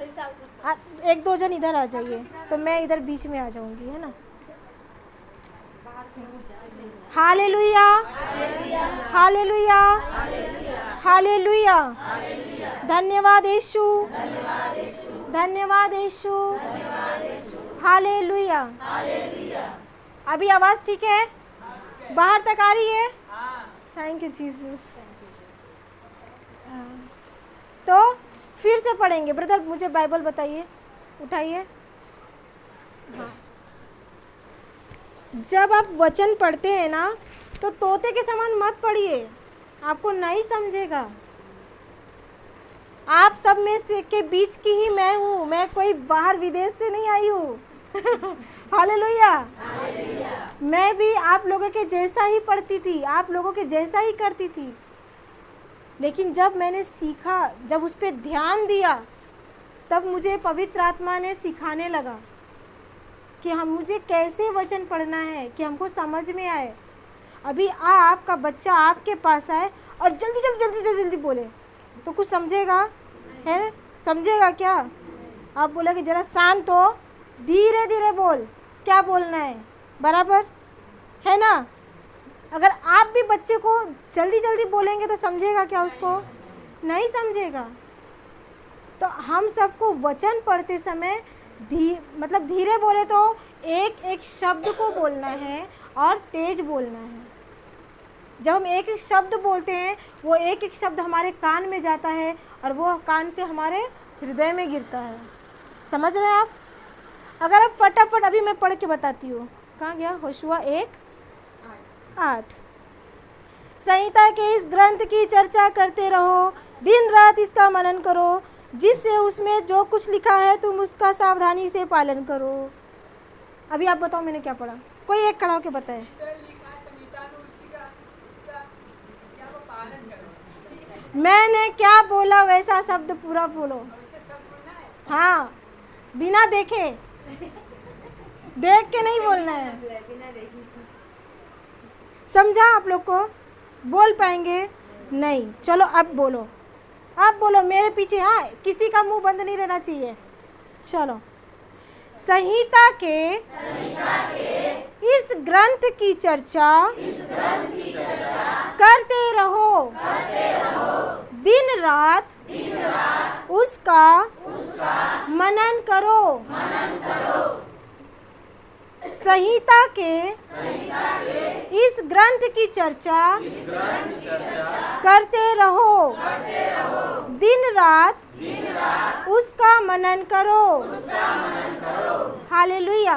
[SPEAKER 1] एक दो जन इधर आ जाइए तो मैं इधर बीच में आ जाऊंगी, है ना। Hallelujah, hallelujah, hallelujah. धन्यवाद यीशु, धन्यवाद यीशु, हालेलुया। अभी आवाज ठीक है? बाहर तक आ रही है? Thank you Jesus. तो फिर से पढ़ेंगे। ब्रदर मुझे बाइबल बताइए, उठाइए। हाँ, जब आप वचन पढ़ते हैं ना तो तोते के समान मत पढ़िए, आपको नहीं समझेगा। आप सब में से के बीच की ही मैं हूँ, मैं कोई बाहर विदेश से नहीं आई हूँ। हालेलुया। मैं भी आप लोगों के जैसा ही पढ़ती थी, आप लोगों के जैसा ही करती थी। लेकिन जब मैंने सीखा, जब उस पर ध्यान दिया, तब मुझे पवित्र आत्मा ने सिखाने लगा कि हम मुझे कैसे वचन पढ़ना है कि हमको समझ में आए। अभी आपका बच्चा आपके पास आए और जल्दी जल्दी जल्दी जल्दी जल्दी बोले तो कुछ समझेगा? है समझेगा क्या? आप बोलोगे जरा शांत हो, धीरे धीरे बोल, क्या बोलना है, बराबर है ना। अगर आप भी बच्चे को जल्दी जल्दी बोलेंगे तो समझेगा क्या? उसको नहीं समझेगा। तो हम सबको वचन पढ़ते समय मतलब धीरे बोले तो एक एक शब्द को बोलना है और तेज बोलना है। जब हम एक एक शब्द बोलते हैं वो एक एक शब्द हमारे कान में जाता है और वो कान से हमारे हृदय में गिरता है। समझ रहे हैं आप? अगर आप फटाफट, अभी मैं पढ़ के बताती हूँ। कहाँ गया? होशुआ 1:8। संहिता के इस ग्रंथ की चर्चा करते रहो, दिन रात इसका मनन करो, जिससे उसमें जो कुछ लिखा है तुम उसका सावधानी से पालन करो। अभी आप बताओ मैंने क्या पढ़ा? कोई एक खड़ा होकर बताए। मैंने क्या बोला वैसा शब्द पूरा बोलो। हाँ, बिना देखे, देख के नहीं बोलना है। समझा? आप लोग को बोल पाएंगे? नहीं। चलो अब बोलो, आप बोलो मेरे पीछे। हाँ, किसी का मुंह बंद नहीं रहना चाहिए। चलो। संहिता के इस ग्रंथ की चर्चा करते रहो, दिन रात उसका मनन करो। संहिता के इस ग्रंथ की चर्चा करते रहो, दिन रात उसका मनन करो। हालेलुया।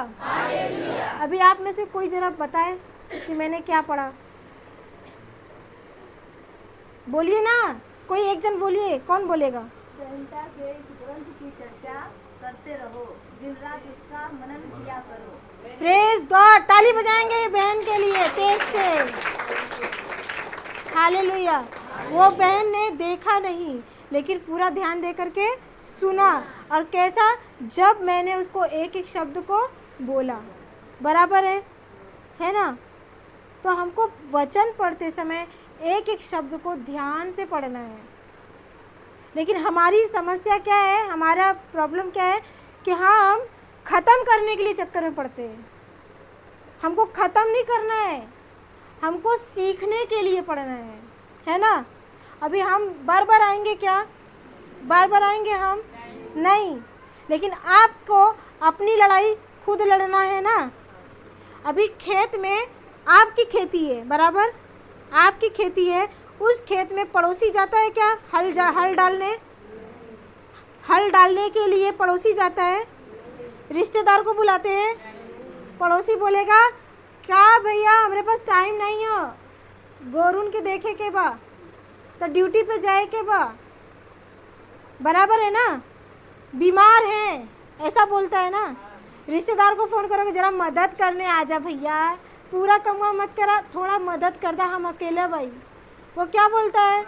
[SPEAKER 1] अभी आप में से कोई जरा बताए कि मैंने क्या पढ़ा? बोलिए ना, कोई एक जन बोलिए। कौन बोलेगा?
[SPEAKER 2] संहिता के इस ग्रंथ की चर्चा करते रहो, दिन रात उसका मनन किया करो।
[SPEAKER 1] Praise God. ताली बजाएंगे ये बहन के लिए तेज से। हालेलुया। वो बहन ने देखा नहीं लेकिन पूरा ध्यान दे करके सुना, और कैसा, जब मैंने उसको एक एक शब्द को बोला। बराबर है ना। तो हमको वचन पढ़ते समय एक एक शब्द को ध्यान से पढ़ना है। लेकिन हमारी समस्या क्या है, हमारा प्रॉब्लम क्या है कि हम ख़त्म करने के लिए चक्कर में पड़ते हैं। हमको ख़त्म नहीं करना है, हमको सीखने के लिए पढ़ना है ना। अभी हम बार बार आएंगे क्या? बार बार आएंगे हम? नहीं। लेकिन आपको अपनी लड़ाई खुद लड़ना है ना। अभी खेत में आपकी खेती है, बराबर, आपकी खेती है, उस खेत में पड़ोसी जाता है क्या हल डालने के लिए पड़ोसी जाता है। रिश्तेदार को बुलाते हैं, पड़ोसी बोलेगा क्या भैया हमारे पास टाइम नहीं हो, गोरून के देखे के बा, तो ड्यूटी पे जाए के बा। बराबर है ना। बीमार हैं ऐसा बोलता है ना। रिश्तेदार को फ़ोन करोगे, ज़रा मदद करने आ जा भैया, पूरा कमवा मत करा, थोड़ा मदद कर दा, हम अकेले भाई। वो क्या बोलता है?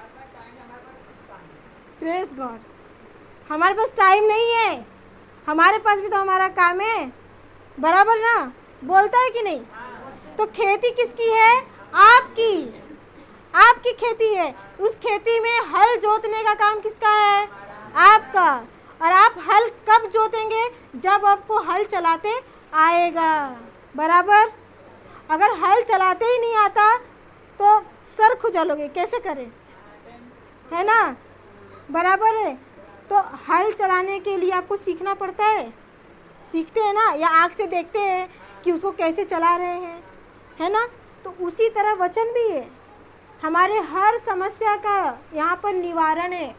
[SPEAKER 1] प्रेज गॉड, हमारे पास टाइम नहीं है, हमारे पास भी तो हमारा काम है। बराबर ना, बोलता है कि नहीं? तो खेती किसकी है? आपकी खेती है। उस खेती में हल जोतने का काम किसका है? आपका। और आप हल कब जोतेंगे? जब आपको हल चलाते आएगा। बराबर। अगर हल चलाते ही नहीं आता तो सर खुजालोगे, कैसे करें, है ना। बराबर है। तो हल चलाने के लिए आपको सीखना पड़ता है। सीखते हैं ना, या आँख से देखते हैं कि उसको कैसे चला रहे हैं, है ना। तो उसी तरह वचन भी है, हमारे हर समस्या का यहाँ पर निवारण है।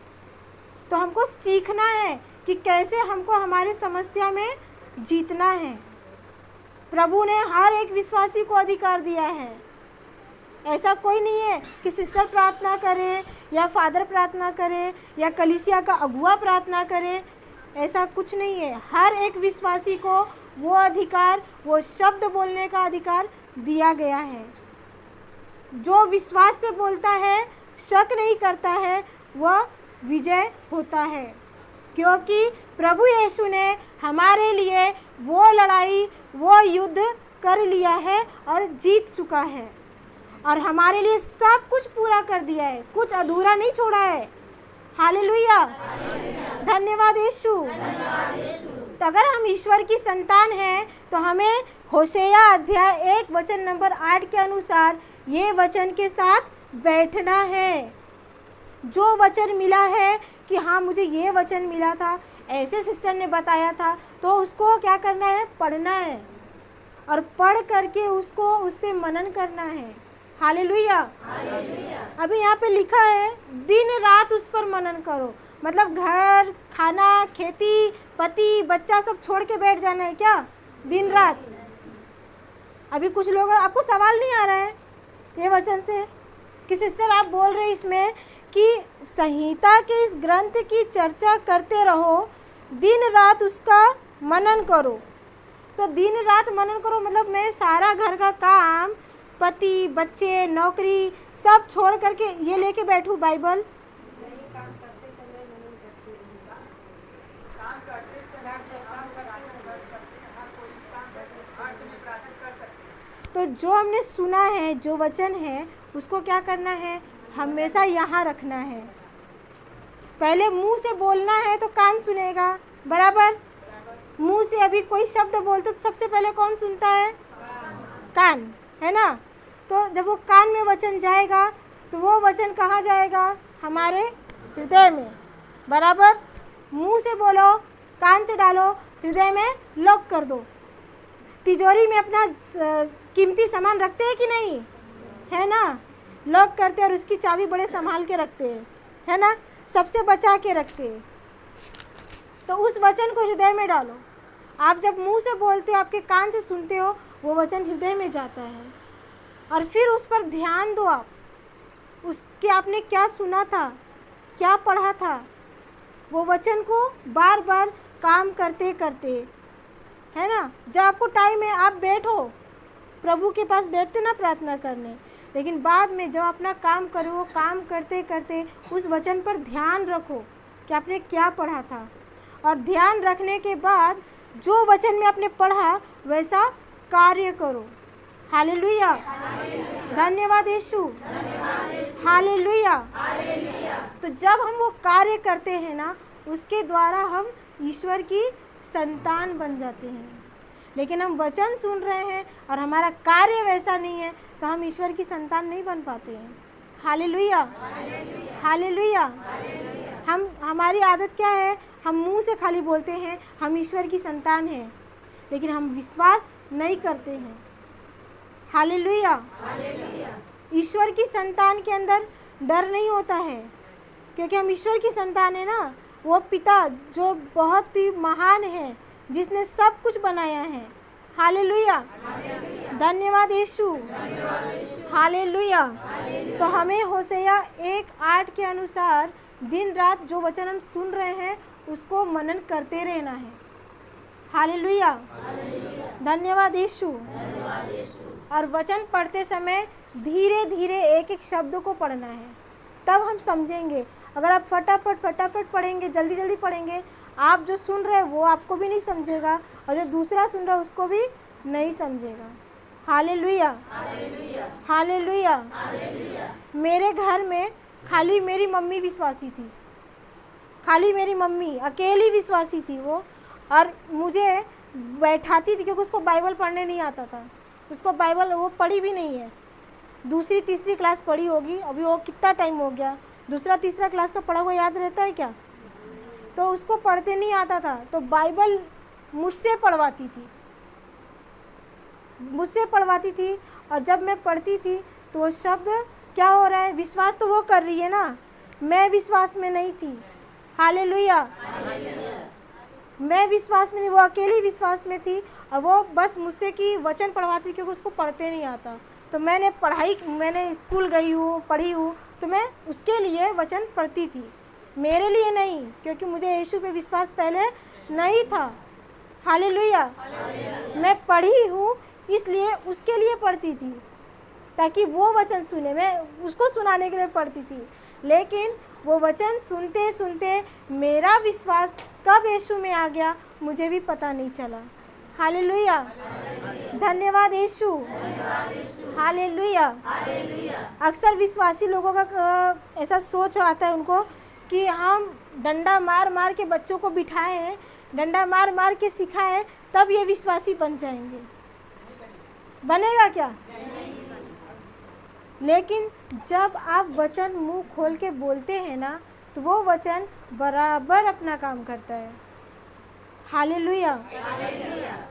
[SPEAKER 1] तो हमको सीखना है कि कैसे हमको हमारी समस्या में जीतना है। प्रभु ने हर एक विश्वासी को अधिकार दिया है। ऐसा कोई नहीं है कि सिस्टर प्रार्थना करे या फादर प्रार्थना करे या कलीसिया का अगुआ प्रार्थना करे, ऐसा कुछ नहीं है। हर एक विश्वासी को वो अधिकार, वो शब्द बोलने का अधिकार दिया गया है। जो विश्वास से बोलता है, शक नहीं करता है, वह विजय होता है, क्योंकि प्रभु यीशु ने हमारे लिए वो लड़ाई, वो युद्ध कर लिया है और जीत चुका है, और हमारे लिए सब कुछ पूरा कर दिया है, कुछ अधूरा नहीं छोड़ा है। हालेलुया, धन्यवाद यीशु। तो अगर हम ईश्वर की संतान हैं तो हमें होशेया अध्याय 1 वचन नंबर 8 के अनुसार ये वचन के साथ बैठना है। जो वचन मिला है कि हाँ मुझे ये वचन मिला था, ऐसे सिस्टर ने बताया था, तो उसको क्या करना है? पढ़ना है, और पढ़ करके उसको उस पर मनन करना है। हालेलुया। अभी यहाँ पे लिखा है दिन रात उस पर मनन करो, मतलब घर, खाना, खेती, पति, बच्चा सब छोड़ के बैठ जाना है क्या दिन रात? अभी कुछ लोग, आपको सवाल नहीं आ रहा है ये वचन से कि सिस्टर आप बोल रहे इसमें कि संहिता के इस ग्रंथ की चर्चा करते रहो, दिन रात उसका मनन करो। तो दिन रात मनन करो मतलब मैं सारा घर का काम, पति, बच्चे, नौकरी सब छोड़ करके ये लेके बैठूं बाइबल? तो जो हमने सुना है, जो वचन है, उसको क्या करना है? हमेशा यहाँ रखना है। पहले मुंह से बोलना है तो कान सुनेगा, बराबर। मुंह से अभी कोई शब्द बोलते तो सबसे पहले कौन सुनता है? कान, है ना। तो जब वो कान में वचन जाएगा तो वो वचन कहाँ जाएगा? हमारे हृदय में, बराबर। मुंह से बोलो, कान से डालो, हृदय में लॉक कर दो। तिजोरी में अपना कीमती सामान रखते हैं कि नहीं, है ना, लॉक करते हैं और उसकी चाबी बड़े संभाल के रखते हैं, है ना, सबसे बचा के रखते हैं। तो उस वचन को हृदय में डालो। आप जब मुंह से बोलते हो, आपके कान से सुनते हो, वो वचन हृदय में जाता है, और फिर उस पर ध्यान दो। आप उसके आपने क्या सुना था, क्या पढ़ा था, वो वचन को बार बार काम करते करते, है ना। जब आपको टाइम है आप बैठो, प्रभु के पास बैठते ना प्रार्थना करने, लेकिन बाद में जब अपना काम करो, काम करते करते उस वचन पर ध्यान रखो कि आपने क्या पढ़ा था, और ध्यान रखने के बाद जो वचन में आपने पढ़ा वैसा कार्य करो। हालेलुया, धन्यवाद यीशु, हालेलुया। तो जब हम वो कार्य करते हैं ना, उसके द्वारा हम ईश्वर की संतान बन जाते हैं। लेकिन हम वचन सुन रहे हैं और हमारा कार्य वैसा नहीं है तो हम ईश्वर की संतान नहीं बन पाते हैं। Hallelujah, hallelujah. हमारी आदत क्या है, हम मुंह से खाली बोलते हैं हम ईश्वर की संतान हैं, लेकिन हम विश्वास नहीं करते हैं। हालेलुया। ईश्वर की संतान के अंदर डर नहीं होता है, क्योंकि हम ईश्वर की संतान है ना। वो पिता जो बहुत ही महान है, जिसने सब कुछ बनाया है। हालेलुया, धन्यवाद यीशु, हालेलुया। तो हमें होशेया 1:8 के अनुसार दिन रात जो वचन हम सुन रहे हैं उसको मनन करते रहना है। हालेलुया, धन्यवाद यीशु। और वचन पढ़ते समय धीरे धीरे एक एक शब्द को पढ़ना है, तब हम समझेंगे। अगर आप फटाफट पढ़ेंगे, जल्दी जल्दी पढ़ेंगे, आप जो सुन रहे हैं वो आपको भी नहीं समझेगा और जो दूसरा सुन रहा है उसको भी नहीं समझेगा। Hallelujah, hallelujah. मेरे घर में खाली मेरी मम्मी विश्वासी थी, खाली मेरी मम्मी अकेली विश्वासी थी वो। और मुझे बैठाती थी, क्योंकि उसको बाइबल पढ़ने नहीं आता था। उसको बाइबल वो पढ़ी भी नहीं है, दूसरी तीसरी क्लास पढ़ी होगी। अभी वो कितना टाइम हो गया, दूसरा तीसरा क्लास का पढ़ा हुआ याद रहता है क्या? तो उसको पढ़ते नहीं आता था, तो बाइबल मुझसे पढ़वाती थी। और जब मैं पढ़ती थी तो वो शब्द क्या हो रहा है, विश्वास तो वो कर रही है ना, मैं विश्वास में नहीं थी। हालेलुया, मैं विश्वास में नहीं, वो अकेली विश्वास में थी। और वो बस मुझसे की वचन पढ़वाती, क्योंकि उसको पढ़ते नहीं आता। तो मैंने स्कूल गई हूँ, पढ़ी हूँ, तो मैं उसके लिए वचन पढ़ती थी, मेरे लिए नहीं, क्योंकि मुझे यीशु पे विश्वास पहले नहीं था। हालेलुया, मैं पढ़ी हूँ इसलिए उसके लिए पढ़ती थी, ताकि वो वचन सुने। मैं उसको सुनाने के लिए पढ़ती थी, लेकिन वो वचन सुनते सुनते मेरा विश्वास कब यीशु में आ गया मुझे भी पता नहीं चला। हालेलुया, धन्यवाद यीशु, हालेलुया। अक्सर विश्वासी लोगों का ऐसा सोच आता है उनको कि हम डंडा मार मार के बच्चों को बिठाए हैं, डंडा मार मार के सिखाए, तब ये विश्वासी बन जाएंगे। बनेगा क्या? लेकिन जब आप वचन मुंह खोल के बोलते हैं ना, तो वो वचन बराबर अपना काम करता है। हालेलुया,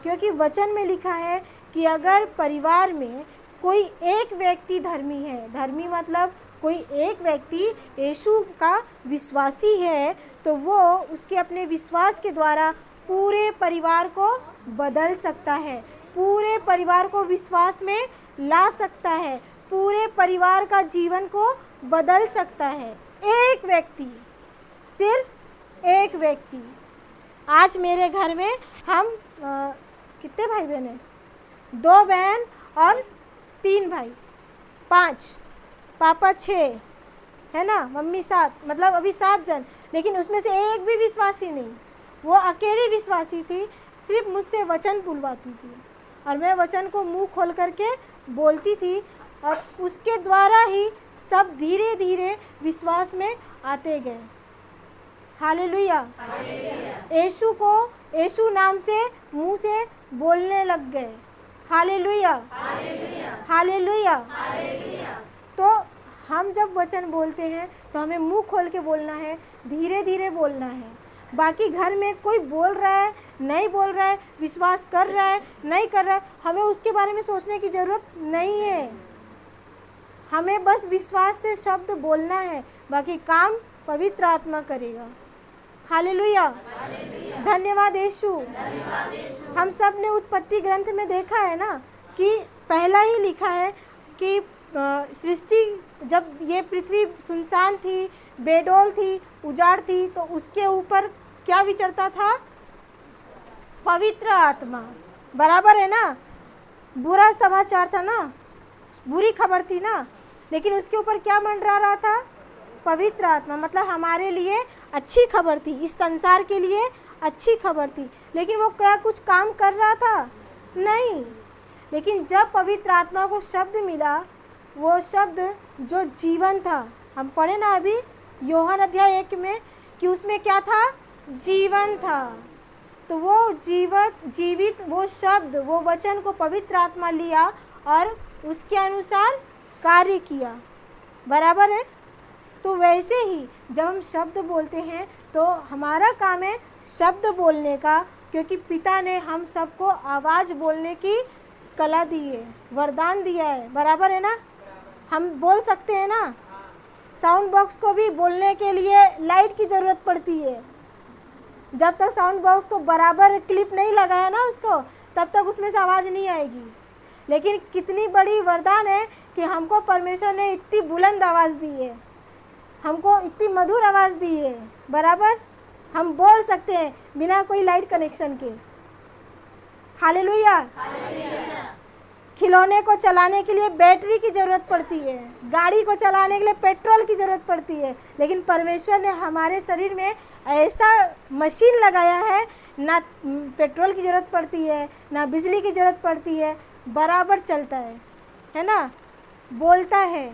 [SPEAKER 1] क्योंकि वचन में लिखा है कि अगर परिवार में कोई एक व्यक्ति धर्मी है, धर्मी मतलब कोई एक व्यक्ति यीशु का विश्वासी है, तो वो उसके अपने विश्वास के द्वारा पूरे परिवार को बदल सकता है, पूरे परिवार को विश्वास में ला सकता है, पूरे परिवार का जीवन को बदल सकता है। एक व्यक्ति, सिर्फ एक व्यक्ति। आज मेरे घर में हम कितने भाई बहन हैं? 2 बहन और 3 भाई, 5, पापा 6 है ना, मम्मी 7, मतलब अभी 7 जन। लेकिन उसमें से एक भी विश्वासी नहीं, वो अकेली विश्वासी थी, सिर्फ मुझसे वचन बुलवाती थी और मैं वचन को मुंह खोल करके बोलती थी, और उसके द्वारा ही सब धीरे धीरे विश्वास में आते गए। हालेलुया, यीशु नाम से मुंह से बोलने लग गए। Hallelujah, hallelujah. तो हम जब वचन बोलते हैं तो हमें मुंह खोल के बोलना है, धीरे धीरे बोलना है। बाकी घर में कोई बोल रहा है, नहीं बोल रहा है, विश्वास कर रहा है, नहीं कर रहा है, हमें उसके बारे में सोचने की ज़रूरत नहीं है। हमें बस विश्वास से शब्द बोलना है, बाकी काम पवित्र आत्मा करेगा। हालेलुया, धन्यवाद यीशु। हम सब ने उत्पत्ति ग्रंथ में देखा है ना कि पहला ही लिखा है कि सृष्टि, जब ये पृथ्वी सुनसान थी, बेडौल थी, उजाड़ थी, तो उसके ऊपर क्या विचरता था? पवित्र आत्मा। बराबर है ना? बुरा समाचार था ना, बुरी खबर थी ना, लेकिन उसके ऊपर क्या मंडरा रहा था? पवित्र आत्मा। मतलब हमारे लिए अच्छी खबर थी, इस संसार के लिए अच्छी खबर थी, लेकिन वो क्या कुछ काम कर रहा था? नहीं। लेकिन जब पवित्र आत्मा को शब्द मिला, वो शब्द जो जीवन था, हम पढ़े ना अभी यूहन्ना अध्याय 1 में कि उसमें क्या था? जीवन था। तो वो जीवित वो शब्द, वो वचन को पवित्र आत्मा लिया और उसके अनुसार कार्य किया। बराबर है? तो वैसे ही जब हम शब्द बोलते हैं तो हमारा काम है शब्द बोलने का, क्योंकि पिता ने हम सबको आवाज़ बोलने की कला दी है, वरदान दिया है। बराबर है ना? हम बोल सकते हैं ना? साउंड बॉक्स को भी बोलने के लिए लाइट की ज़रूरत पड़ती है। जब तक साउंड बॉक्स को बराबर क्लिप नहीं लगाया ना उसको, तब तक उसमें से आवाज़ नहीं आएगी। लेकिन कितनी बड़ी वरदान है कि हमको परमेश्वर ने इतनी बुलंद आवाज़ दी है, हमको इतनी मधुर आवाज़ दी है। बराबर? हम बोल सकते हैं बिना कोई लाइट कनेक्शन के। हालेलुया। खिलौने को चलाने के लिए बैटरी की ज़रूरत पड़ती है, गाड़ी को चलाने के लिए पेट्रोल की ज़रूरत पड़ती है, लेकिन परमेश्वर ने हमारे शरीर में ऐसा मशीन लगाया है, ना पेट्रोल की ज़रूरत पड़ती है, ना बिजली की ज़रूरत पड़ती है, बराबर चलता है ना? बोलता है,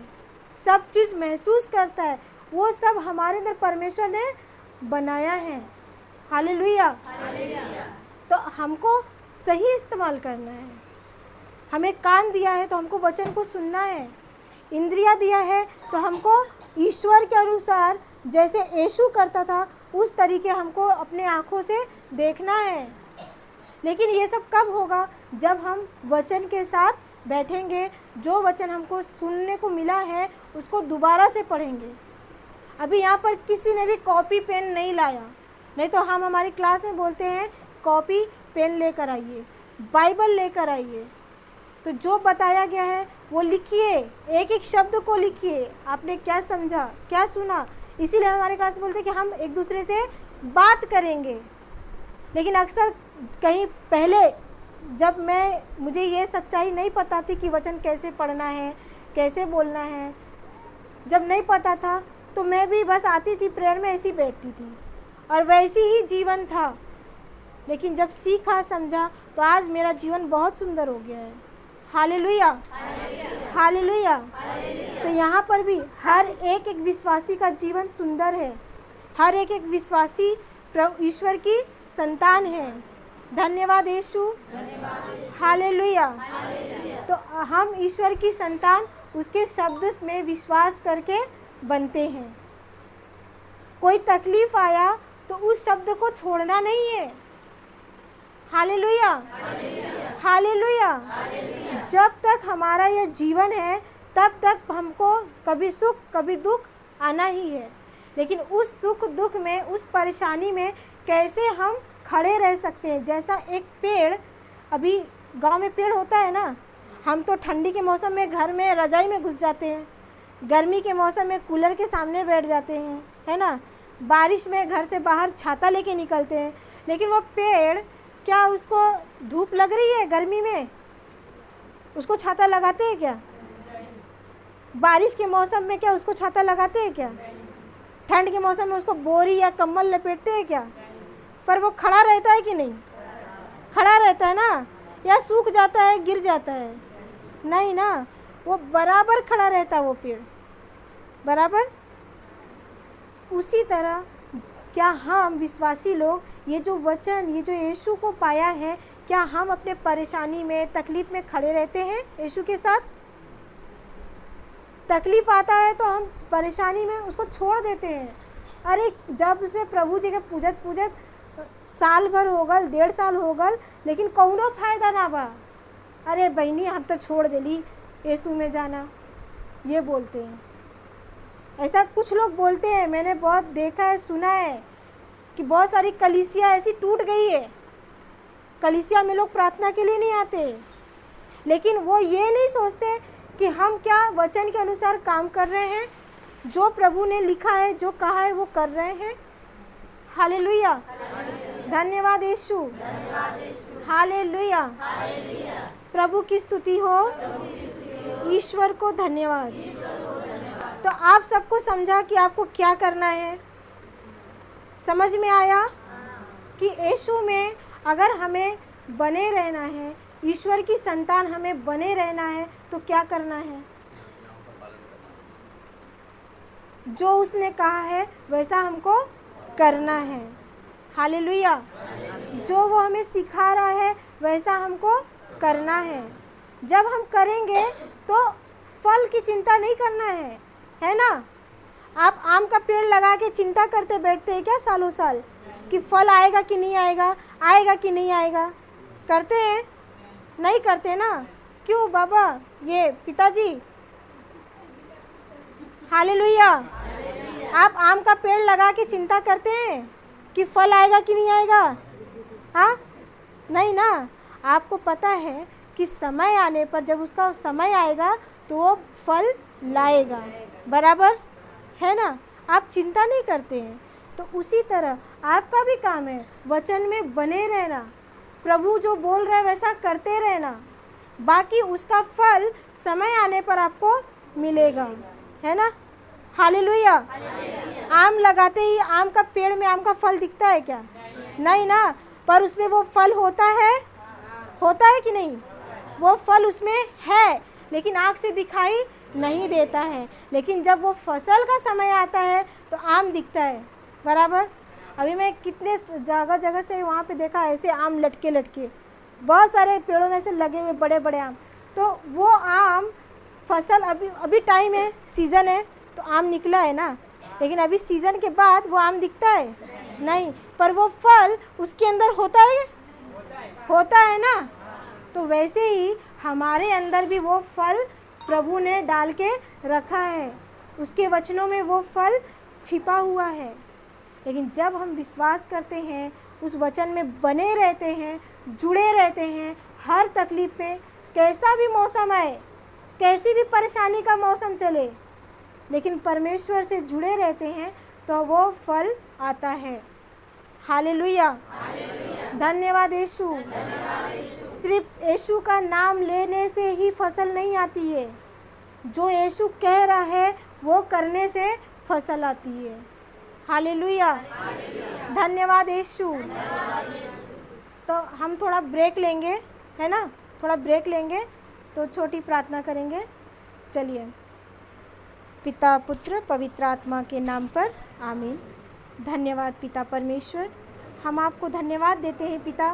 [SPEAKER 1] सब चीज़ महसूस करता है। वो सब हमारे अंदर परमेश्वर ने बनाया है। हालेलुया। तो हमको सही इस्तेमाल करना है। हमें कान दिया है तो हमको वचन को सुनना है। इंद्रियां दिया है तो हमको ईश्वर के अनुसार, जैसे यीशु करता था उस तरीके हमको अपने आँखों से देखना है। लेकिन ये सब कब होगा? जब हम वचन के साथ बैठेंगे, जो वचन हमको सुनने को मिला है उसको दोबारा से पढ़ेंगे। अभी यहाँ पर किसी ने भी कॉपी पेन नहीं लाया, नहीं तो हम हमारी क्लास में बोलते हैं कॉपी पेन लेकर आइए, बाइबल लेकर आइए। तो जो बताया गया है वो लिखिए, एक एक शब्द को लिखिए। आपने क्या समझा, क्या सुना? इसीलिए हमारे क्लास बोलते हैं कि हम एक दूसरे से बात करेंगे। लेकिन अक्सर कहीं पहले जब मुझे ये सच्चाई नहीं पता थी कि वचन कैसे पढ़ना है, कैसे बोलना है, जब नहीं पता था तो मैं भी बस आती थी प्रेयर में, ऐसी बैठती थी और वैसी ही जीवन था। लेकिन जब सीखा, समझा, तो आज मेरा जीवन बहुत सुंदर हो गया है। Hallelujah, hallelujah. तो यहाँ पर भी हर एक विश्वासी का जीवन सुंदर है। हर एक विश्वासी ईश्वर की संतान है। धन्यवाद यीशु, हालेलुया। तो हम ईश्वर की संतान उसके शब्द में विश्वास करके बनते हैं। कोई तकलीफ आया तो उस शब्द को छोड़ना नहीं है। Hallelujah, hallelujah. जब तक हमारा यह जीवन है तब तक हमको कभी सुख कभी दुख आना ही है। लेकिन उस सुख दुख में, उस परेशानी में कैसे हम खड़े रह सकते हैं। जैसा एक पेड़, अभी गांव में पेड़ होता है ना, हम तो ठंडी के मौसम में घर में रजाई में घुस जाते हैं, गर्मी के मौसम में कूलर के सामने बैठ जाते हैं, है ना। बारिश में घर से बाहर छाता लेके निकलते हैं। लेकिन वो पेड़, क्या उसको धूप लग रही है गर्मी में? उसको छाता लगाते हैं क्या? बारिश के मौसम में क्या उसको छाता लगाते हैं क्या? ठंड के मौसम में उसको बोरी या कंबल लपेटते हैं क्या? पर वो खड़ा रहता है कि नहीं? खड़ा रहता है ना, या सूख जाता है, गिर जाता है? नहीं ना, वो बराबर खड़ा रहता है वो पेड़, बराबर। उसी तरह क्या हम विश्वासी लोग ये जो वचन, ये जो यीशु को पाया है, क्या हम अपने परेशानी में, तकलीफ में खड़े रहते हैं यीशु के साथ? तकलीफ आता है तो हम परेशानी में उसको छोड़ देते हैं। अरे जब उसमें प्रभु जी के पूजत पूजत साल भर हो गल, 1.5 साल हो गल, लेकिन कौनो फायदा ना बा। अरे बहनी हम तो छोड़ देली यीशु में जाना, ये बोलते हैं। ऐसा कुछ लोग बोलते हैं, मैंने बहुत देखा है, सुना है कि बहुत सारी कलीसिया ऐसी टूट गई है। कलीसिया में लोग प्रार्थना के लिए नहीं आते, लेकिन वो ये नहीं सोचते कि हम क्या वचन के अनुसार काम कर रहे हैं, जो प्रभु ने लिखा है, जो कहा है वो कर रहे हैं। हालेलुया, धन्यवाद यीशु, हालेलुया। प्रभु की स्तुति हो, ईश्वर को धन्यवाद। तो आप सबको समझा कि आपको क्या करना है? समझ में आया? कि यीशु में अगर हमें बने रहना है, ईश्वर की संतान हमें बने रहना है, तो क्या करना है? जो उसने कहा है वैसा हमको करना है। हालेलुया। जो वो हमें सिखा रहा है वैसा हमको करना है। जब हम करेंगे तो फल की चिंता नहीं करना है ना? आप आम का पेड़ लगा के चिंता करते बैठते हैं क्या सालों साल कि फल आएगा कि नहीं आएगा, आएगा कि नहीं आएगा? करते हैं? नहीं करते ना। क्यों बाबा? ये पिताजी, हालेलुया। आप आम का पेड़ लगा के चिंता करते हैं कि फल आएगा कि नहीं आएगा? हाँ, नहीं ना। आपको पता है कि समय आने पर, जब उसका समय आएगा तो वो फल लाएगा, बराबर है ना? आप चिंता नहीं करते हैं। तो उसी तरह आपका भी काम है वचन में बने रहना, प्रभु जो बोल रहे वैसा करते रहना, बाकी उसका फल समय आने पर आपको मिलेगा, है ना? हालेलुया। आम लगाते ही आम का पेड़ में आम का फल दिखता है क्या? नहीं ना। पर उसमें वो फल होता है कि नहीं? वो फल उसमें है, लेकिन आँख से दिखाई नहीं देता है। लेकिन जब वो फसल का समय आता है तो आम दिखता है, बराबर। अभी मैं कितने जगह जगह से वहाँ पे देखा ऐसे आम लटके बहुत सारे पेड़ों में से लगे हुए बड़े बड़े आम। तो वो आम फसल अभी टाइम है, सीज़न है तो आम निकला है ना, लेकिन अभी सीज़न के बाद वो आम दिखता है नहीं, पर वो फल उसके अंदर होता है ना। तो वैसे ही हमारे अंदर भी वो फल प्रभु ने डाल के रखा है, उसके वचनों में वो फल छिपा हुआ है। लेकिन जब हम विश्वास करते हैं, उस वचन में बने रहते हैं, जुड़े रहते हैं, हर तकलीफ में, कैसा भी मौसम आए, कैसी भी परेशानी का मौसम चले, लेकिन परमेश्वर से जुड़े रहते हैं तो वो फल आता है। हालेलुया। धन्यवाद यीशु। सिर्फ यीशु का नाम लेने से ही फसल नहीं आती है, जो यीशु कह रहा है वो करने से फसल आती है। हालेलुया। धन्यवाद यीशु। तो हम थोड़ा ब्रेक लेंगे, है ना? थोड़ा ब्रेक लेंगे तो छोटी प्रार्थना करेंगे। चलिए। पिता, पुत्र, पवित्र आत्मा के नाम पर आमीन। धन्यवाद पिता परमेश्वर, हम आपको धन्यवाद देते हैं पिता,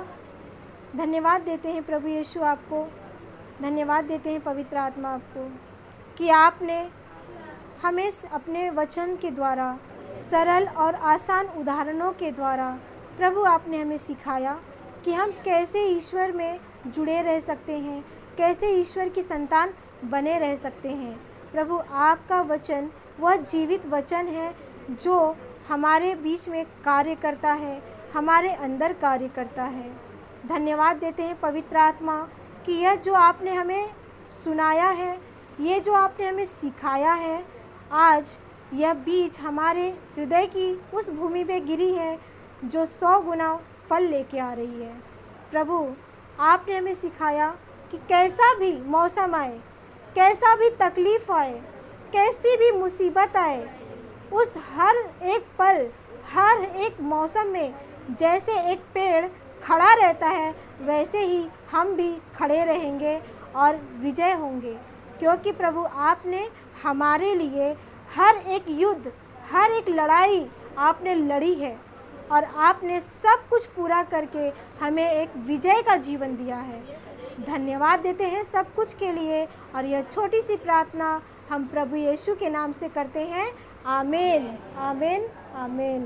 [SPEAKER 1] धन्यवाद देते हैं प्रभु यीशु आपको, धन्यवाद देते हैं पवित्र आत्मा आपको कि आपने हमें अपने वचन के द्वारा, सरल और आसान उदाहरणों के द्वारा प्रभु आपने हमें सिखाया कि हम कैसे ईश्वर में जुड़े रह सकते हैं, कैसे ईश्वर की संतान बने रह सकते हैं। प्रभु आपका वचन वह जीवित वचन है जो हमारे बीच में कार्य करता है, हमारे अंदर कार्य करता है। धन्यवाद देते हैं पवित्र आत्मा कि यह जो आपने हमें सुनाया है, ये जो आपने हमें सिखाया है, आज यह बीज हमारे हृदय की उस भूमि पे गिरी है जो 100 गुना फल लेके आ रही है। प्रभु आपने हमें सिखाया कि कैसा भी मौसम आए, कैसा भी तकलीफ़ आए, कैसी भी मुसीबत आए, उस हर एक पल, हर एक मौसम में जैसे एक पेड़ खड़ा रहता है, वैसे ही हम भी खड़े रहेंगे और विजय होंगे। क्योंकि प्रभु आपने हमारे लिए हर एक युद्ध, हर एक लड़ाई आपने लड़ी है और आपने सब कुछ पूरा करके हमें एक विजय का जीवन दिया है। धन्यवाद देते हैं सब कुछ के लिए और यह छोटी सी प्रार्थना हम प्रभु यीशु के नाम से करते हैं। आमीन, आमीन, आमीन।